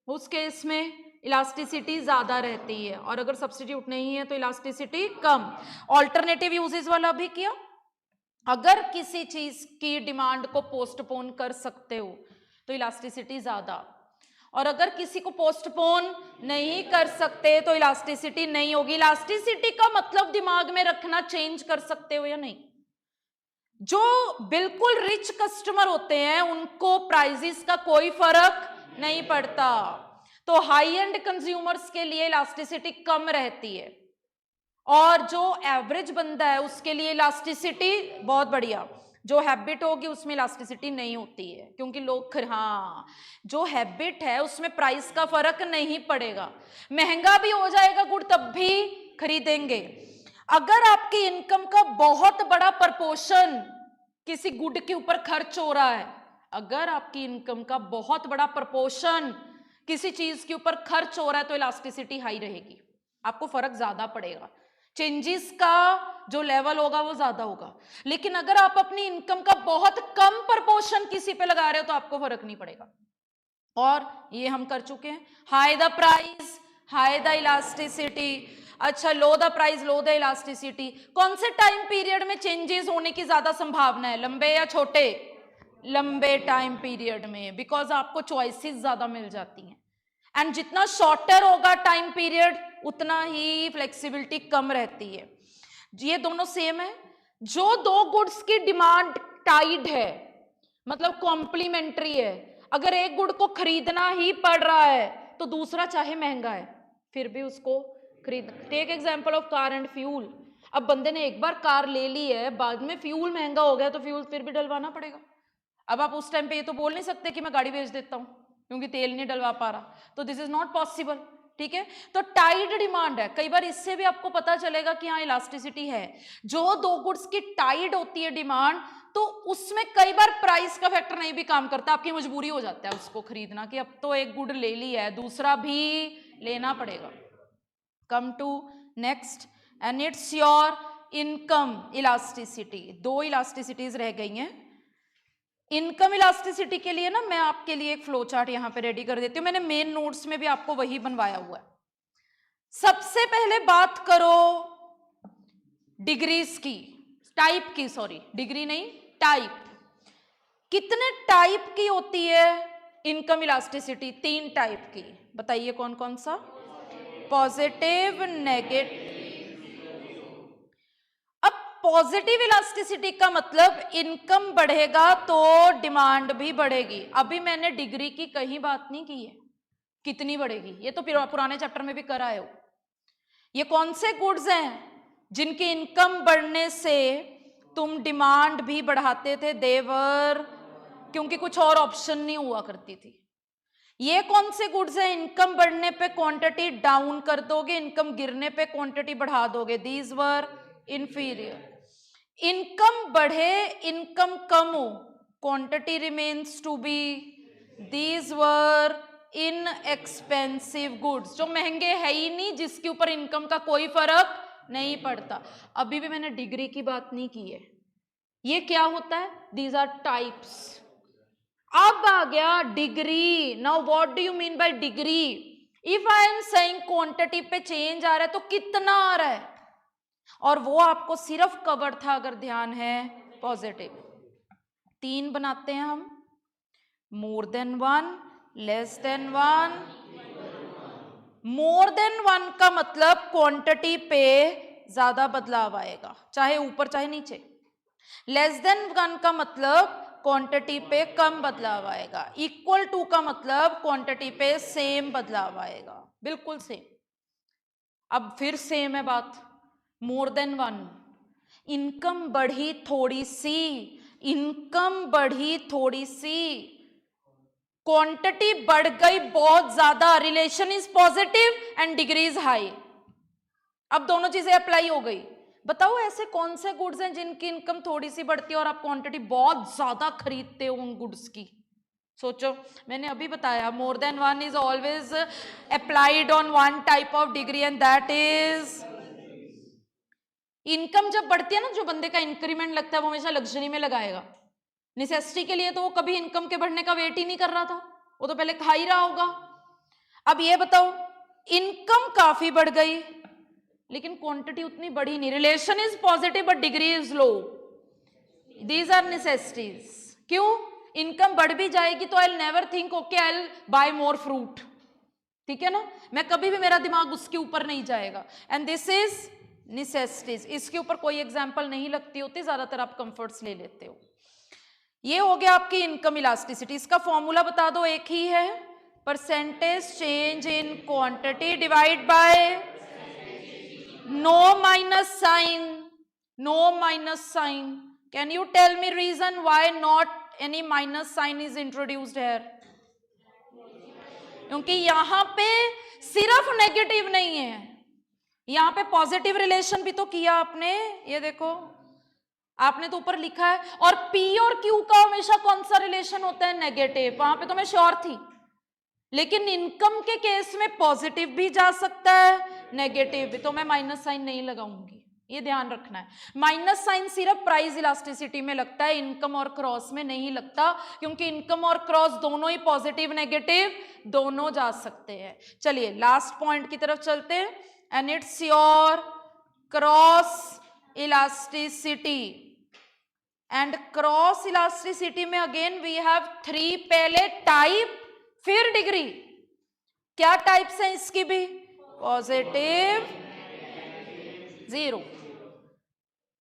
उस केस में इलास्टिसिटी ज्यादा रहती है, और अगर सब्स्टिट्यूट नहीं है तो इलास्टिसिटी कम। ऑल्टरनेटिव यूजेस वाला भी किया, अगर किसी चीज की डिमांड को पोस्टपोन कर सकते हो तो इलास्टिसिटी ज्यादा, और अगर किसी को पोस्टपोन नहीं कर सकते तो इलास्टिसिटी नहीं होगी। इलास्टिसिटी का मतलब दिमाग में रखना, चेंज कर सकते हो या नहीं। जो बिल्कुल रिच कस्टमर होते हैं उनको प्राइसेस का कोई फर्क नहीं पड़ता, तो हाई एंड कंज्यूमर्स के लिए इलास्टिसिटी कम रहती है, और जो एवरेज बंदा है उसके लिए इलास्टिसिटी बहुत बढ़िया। जो हैबिट होगी उसमें इलास्टिसिटी नहीं होती है, क्योंकि लोग हाँ, जो हैबिट है उसमें प्राइस का फर्क नहीं पड़ेगा, महंगा भी हो जाएगा गुड़ तब भी खरीदेंगे। अगर आपकी इनकम का बहुत बड़ा प्रपोर्शन किसी गुड के ऊपर खर्च हो रहा है, अगर आपकी इनकम का बहुत बड़ा प्रपोर्शन किसी चीज के ऊपर खर्च हो रहा है तो इलास्टिसिटी हाई रहेगी, आपको फर्क ज्यादा पड़ेगा, चेंजेस का जो लेवल होगा वो ज्यादा होगा। लेकिन अगर आप अपनी इनकम का बहुत कम प्रपोर्शन किसी पे लगा रहे हो तो आपको फर्क नहीं पड़ेगा, और ये हम कर चुके हैं। High the price high the elasticity, अच्छा low the price low the elasticity. कौन से टाइम पीरियड में चेंजेस होने की ज्यादा संभावना है, लंबे या छोटे? लंबे टाइम पीरियड में, बिकॉज आपको चॉइसेस ज्यादा मिल जाती हैं, एंड जितना शॉर्टर होगा टाइम पीरियड उतना ही फ्लेक्सिबिलिटी कम रहती है। ये दोनों सेम है। जो दो गुड्स की डिमांड टाइड है, मतलब कॉम्प्लीमेंट्री है, अगर एक गुड को खरीदना ही पड़ रहा है तो दूसरा चाहे महंगा है फिर भी उसको खरीद। Take example of car and fuel. अब बंदे ने एक बार कार ले ली है, बाद में फ्यूल महंगा हो गया तो फ्यूल फिर भी डलवाना पड़ेगा। अब आप उस टाइम पे ये तो बोल नहीं सकते कि मैं गाड़ी बेच देता हूं क्योंकि तेल नहीं डलवा पा रहा, तो दिस इज नॉट पॉसिबल, ठीक है। तो टाइड डिमांड है, कई बार इससे भी आपको पता चलेगा कि हाँ इलास्टिसिटी है। जो दो गुड्स की टाइड होती है डिमांड, तो उसमें कई बार प्राइस का फैक्टर नहीं भी काम करता, आपकी मजबूरी हो जाता है उसको खरीदना कि अब तो एक गुड ले ली है दूसरा भी लेना पड़ेगा। Come to next, and it's your income elasticity. दो इलास्टिसिटीज रह गई हैं। इनकम इलास्टिसिटी के लिए ना मैं आपके लिए एक फ्लो चार्ट यहां पे रेडी कर देती हूं, मैंने मेन नोट्स में भी आपको वही बनवाया हुआ है। सबसे पहले बात करो डिग्रीज की, टाइप की, सॉरी डिग्री नहीं टाइप। कितने टाइप की होती है इनकम इलास्टिसिटी? 3 टाइप की। बताइए कौन कौन सा? Positive, negative. अब पॉजिटिव इलास्टिसिटी का मतलब इनकम बढ़ेगा तो डिमांड भी बढ़ेगी। अभी मैंने डिग्री की कहीं बात नहीं की है, कितनी बढ़ेगी ये तो पुराने चैप्टर में भी कर आए हो। ये कौन से गुड्स हैं जिनकी इनकम बढ़ने से तुम डिमांड भी बढ़ाते थे? देवर, क्योंकि कुछ और ऑप्शन नहीं हुआ करती थी। ये कौन से गुड्स हैं इनकम बढ़ने पे क्वांटिटी डाउन कर दोगे, इनकम गिरने पे क्वांटिटी बढ़ा दोगे? These were inferior. इनकम बढ़े इनकम कम हो, quantity remains to be, these were inexpensive goods, जो महंगे है ही नहीं, जिसके ऊपर इनकम का कोई फर्क नहीं पड़ता। अभी भी मैंने डिग्री की बात नहीं की है। ये क्या होता है? These are types. अब आ गया degree. Now what do you mean by degree? If I am saying quantity पे चेंज आ रहा है तो कितना आ रहा है, और वो आपको सिर्फ कवर था अगर ध्यान है पॉजिटिव। 3 बनाते हैं हम, more than 1, less than 1। More than 1 का मतलब क्वांटिटी पे ज्यादा बदलाव आएगा, चाहे ऊपर चाहे नीचे। लेस देन 1 का मतलब क्वांटिटी पे कम बदलाव आएगा। इक्वल टू का मतलब क्वांटिटी पे सेम बदलाव आएगा, बिल्कुल सेम। अब फिर सेम है बात, मोर देन 1, इनकम बढ़ी थोड़ी सी, इनकम बढ़ी थोड़ी सी, क्वांटिटी बढ़ गई बहुत ज्यादा, relation is positive and degree is high. अब दोनों चीजें अप्लाई हो गई। बताओ ऐसे कौन से गुड्स हैं जिनकी इनकम थोड़ी सी बढ़ती है और आप क्वांटिटी बहुत ज्यादा खरीदते हो उन गुड्स की? सोचो, मैंने अभी बताया more than 1 is always applied on 1 type of degree and that is income. जब बढ़ती है ना, जो बंदे का इंक्रीमेंट लगता है वो हमेशा लग्जरी में लगाएगा। नेसेसिटी के लिए तो वो कभी इनकम के बढ़ने का वेट ही नहीं कर रहा था, वो तो पहले खा ही रहा होगा। अब ये बताओ, इनकम काफी बढ़ गई लेकिन क्वांटिटी उतनी बढ़ी नहीं, relation is positive but degree is low, these are necessities. क्यों? इनकम बढ़ भी जाएगी तो I never think okay I will buy more fruit, ठीक है ना, मैं कभी भी मेरा दिमाग उसके ऊपर नहीं जाएगा, एंड दिस इज नेसेसिटीज। इसके ऊपर कोई एग्जाम्पल नहीं लगती होती, ज्यादातर आप कंफर्ट्स ले लेते हो। ये हो गया आपकी इनकम इलास्टिसिटी। इसका फॉर्मूला बता दो, एक ही है, percentage change in quantity divide by no minus sign, no minus sign, can you tell me reason why not any minus sign is introduced here? क्योंकि यहां पे सिर्फ नेगेटिव नहीं है, यहां पे पॉजिटिव रिलेशन भी तो किया आपने। ये देखो, आपने तो ऊपर लिखा है, और P और Q का हमेशा कौन सा रिलेशन होता है? नेगेटिव। वहां पे तो मैं श्योर थी, लेकिन इनकम के केस में पॉजिटिव भी जा सकता है, नेगेटिव भी, तो मैं माइनस साइन नहीं लगाऊंगी, ये ध्यान रखना है। माइनस साइन सिर्फ प्राइस इलास्टिसिटी में लगता है, इनकम और क्रॉस में नहीं लगता, क्योंकि इनकम और क्रॉस दोनों ही पॉजिटिव नेगेटिव दोनों जा सकते हैं। चलिए लास्ट पॉइंट की तरफ चलते हैं, and it's your cross elasticity. And cross elasticity में अगेन वी हैव 3, पहले टाइप फिर डिग्री। क्या टाइप्स हैं इसकी भी? Positive, zero.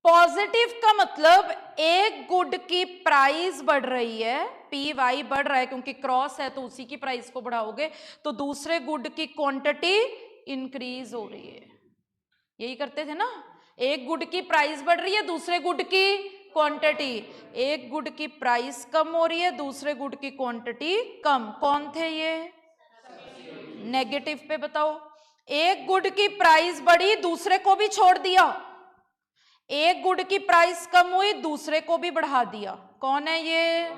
पॉजिटिव का मतलब एक गुड की प्राइस बढ़ रही है, पी वाई बढ़ रहा है, क्योंकि क्रॉस है तो उसी की प्राइस को बढ़ाओगे, तो दूसरे गुड की क्वांटिटी इंक्रीज हो रही है। यही करते थे ना, एक गुड की प्राइस बढ़ रही है, दूसरे गुड की क्वांटिटी, एक गुड की प्राइस कम हो रही है, दूसरे गुड की क्वांटिटी कम। कौन थे ये? नेगेटिव पे बताओ। एक गुड की प्राइस बढ़ी, दूसरे को भी छोड़ दिया, एक गुड की प्राइस कम हुई, दूसरे को भी बढ़ा दिया। कौन है ये?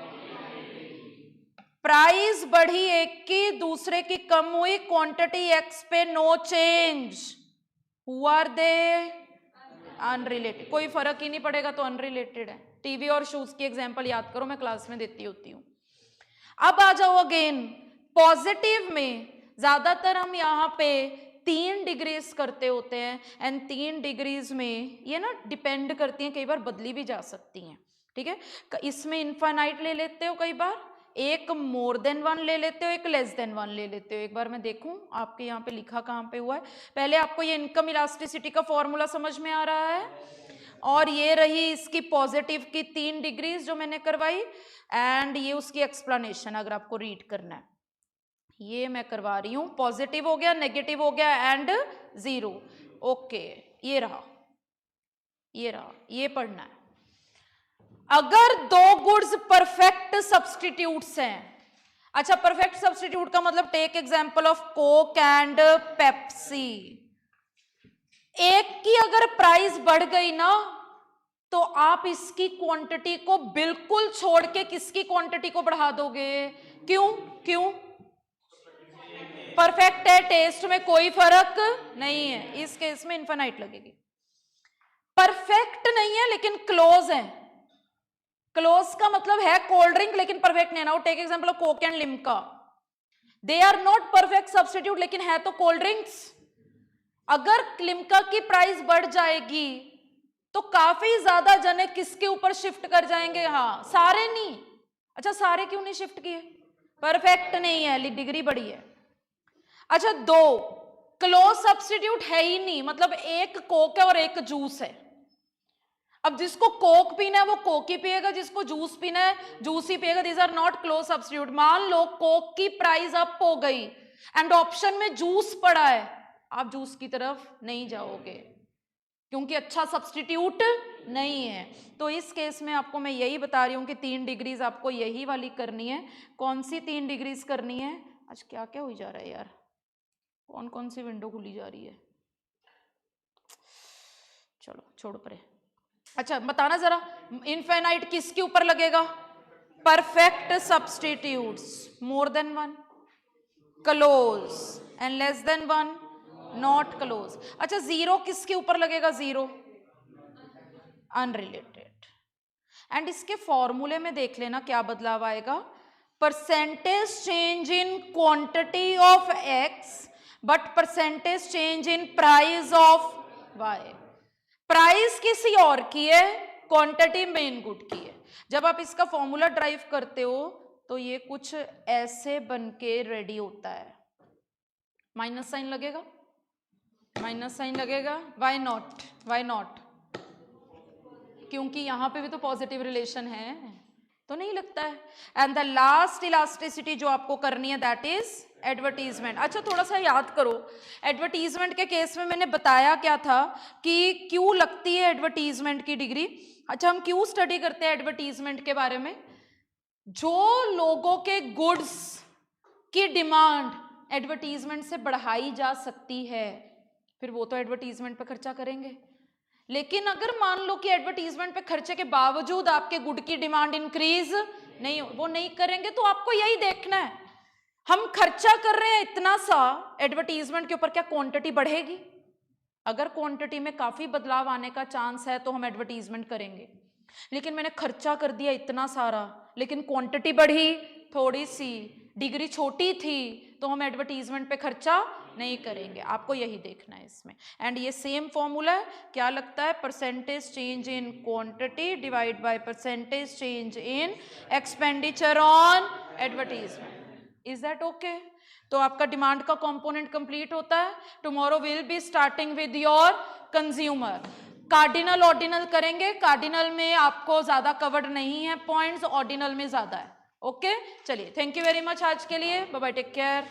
प्राइस बढ़ी एक की, दूसरे की कम हुई, क्वांटिटी एक्स पे no change. Who are they? Unrelated. कोई फर्क ही नहीं पड़ेगा तो अनरिलेटेड है। टीवी और शूज की एग्जांपल याद करो, मैं क्लास में देती होती हूँ। अब आ जाओ अगेन पॉजिटिव में, ज्यादातर हम यहाँ पे 3 डिग्रीज करते होते हैं, एंड 3 डिग्रीज में ये ना डिपेंड करती हैं, कई बार बदली भी जा सकती हैं, ठीक है। इसमें इनफाइनाइट ले लेते हो, कई बार एक मोर देन 1 ले लेते हो, एक लेस देन 1 ले लेते हो। एक बार मैं देखूं आपके यहाँ पे लिखा कहाँ पे हुआ है। पहले आपको ये इनकम इलास्टिसिटी का फॉर्मूला समझ में आ रहा है, और ये रही इसकी पॉजिटिव की 3 डिग्रीज जो मैंने करवाई, एंड ये उसकी एक्सप्लेनेशन अगर आपको रीड करना है, ये मैं करवा रही हूं। पॉजिटिव हो गया, नेगेटिव हो गया, एंड जीरो। ओके, ये रहा, ये पढ़ना है। अगर दो गुड्स परफेक्ट सब्सटीट्यूट्स हैं, अच्छा परफेक्ट सब्सटीट्यूट का मतलब take example of Coke and Pepsi. एक की अगर प्राइस बढ़ गई ना, तो आप इसकी क्वांटिटी को बिल्कुल छोड़ के किसकी क्वांटिटी को बढ़ा दोगे? क्यों? परफेक्ट है, टेस्ट में कोई फर्क नहीं है, इस केस में इनफाइनाइट लगेगी। परफेक्ट नहीं है लेकिन क्लोज है। क्लोज का मतलब है कोल्ड ड्रिंक लेकिन परफेक्ट नहीं है ना। Take example of Coke and Limca, they are not perfect substitute, लेकिन है तो कोल्ड ड्रिंक्स। अगर लिम्का की प्राइस बढ़ जाएगी तो काफी ज्यादा जने किसके ऊपर शिफ्ट कर जाएंगे? हाँ, सारे नहीं। अच्छा सारे क्यों नहीं शिफ्ट किए? परफेक्ट नहीं है, डिग्री बढ़ी है। अच्छा, दो क्लोज सब्स्टिट्यूट है ही नहीं, मतलब एक कोक है और एक जूस है। अब जिसको कोक पीना है वो कोक ही पिएगा, जिसको जूस पीना है जूस ही पिएगा। These are not close substitute. मान लो कोक की प्राइस अप हो गई एंड ऑप्शन में जूस पड़ा है, आप जूस की तरफ नहीं जाओगे क्योंकि अच्छा सब्स्टिट्यूट नहीं है। तो इस केस में आपको मैं यही बता रही हूं कि 3 डिग्रीज आपको यही वाली करनी है। कौन सी 3 डिग्रीज करनी है? आज क्या क्या हो जा रहा है यार, कौन कौन सी विंडो खुली जा रही है, चलो छोड़ परे। अच्छा बताना जरा, इनफाइनाइट किसके ऊपर लगेगा? Perfect substitutes, more than 1 close and less than 1 not close. अच्छा जीरो किसके ऊपर लगेगा? Zero unrelated. एंड इसके फॉर्मूले में देख लेना क्या बदलाव आएगा। Percentage change in quantity of X but percentage change in price of Y. Price किसी और की है, क्वांटिटी मेन गुड की है। जब आप इसका फॉर्मूला ड्राइव करते हो तो ये कुछ ऐसे बन के रेडी होता है। माइनस साइन लगेगा, माइनस साइन लगेगा। Why not? Why not? क्योंकि यहां पे भी तो पॉजिटिव रिलेशन है, तो नहीं लगता है। एंड द लास्ट इलास्टिसिटी जो आपको करनी है दैट इज एडवर्टीजमेंट। अच्छा थोड़ा सा याद करो, एडवर्टीजमेंट के केस में मैंने बताया क्या था कि क्यों लगती है एडवर्टीजमेंट की डिग्री। अच्छा हम क्यों स्टडी करते हैं एडवर्टीजमेंट के बारे में? जो लोगों के गुड्स की डिमांड एडवर्टीजमेंट से बढ़ाई जा सकती है, फिर वो तो एडवर्टीजमेंट पे खर्चा करेंगे। लेकिन अगर मान लो कि एडवर्टीजमेंट पे खर्चे के बावजूद आपके गुड की डिमांड इंक्रीज नहीं, वो नहीं करेंगे, तो आपको यही देखना है, हम खर्चा कर रहे हैं इतना सा एडवर्टीजमेंट के ऊपर, क्या क्वांटिटी बढ़ेगी? अगर क्वांटिटी में काफी बदलाव आने का चांस है तो हम एडवर्टीजमेंट करेंगे। लेकिन मैंने खर्चा कर दिया इतना सारा, लेकिन क्वांटिटी बढ़ी थोड़ी सी, डिग्री छोटी थी, तो हम एडवर्टीजमेंट पे खर्चा नहीं करेंगे। आपको यही देखना है इसमें। एंड ये सेम फॉर्मूला है, क्या लगता है? Percentage change in quantity divide by percentage change in expenditure on advertisement. Is that okay? तो आपका डिमांड का कंपोनेंट कंप्लीट होता है। Tomorrow will be starting with your consumer. Cardinal ordinal करेंगे, कार्डिनल में आपको ज्यादा कवर्ड नहीं है पॉइंट्स, ऑर्डिनल में ज्यादा है। ओके चलिए, थैंक यू वेरी मच आज के लिए, बाय बाय, टेक केयर।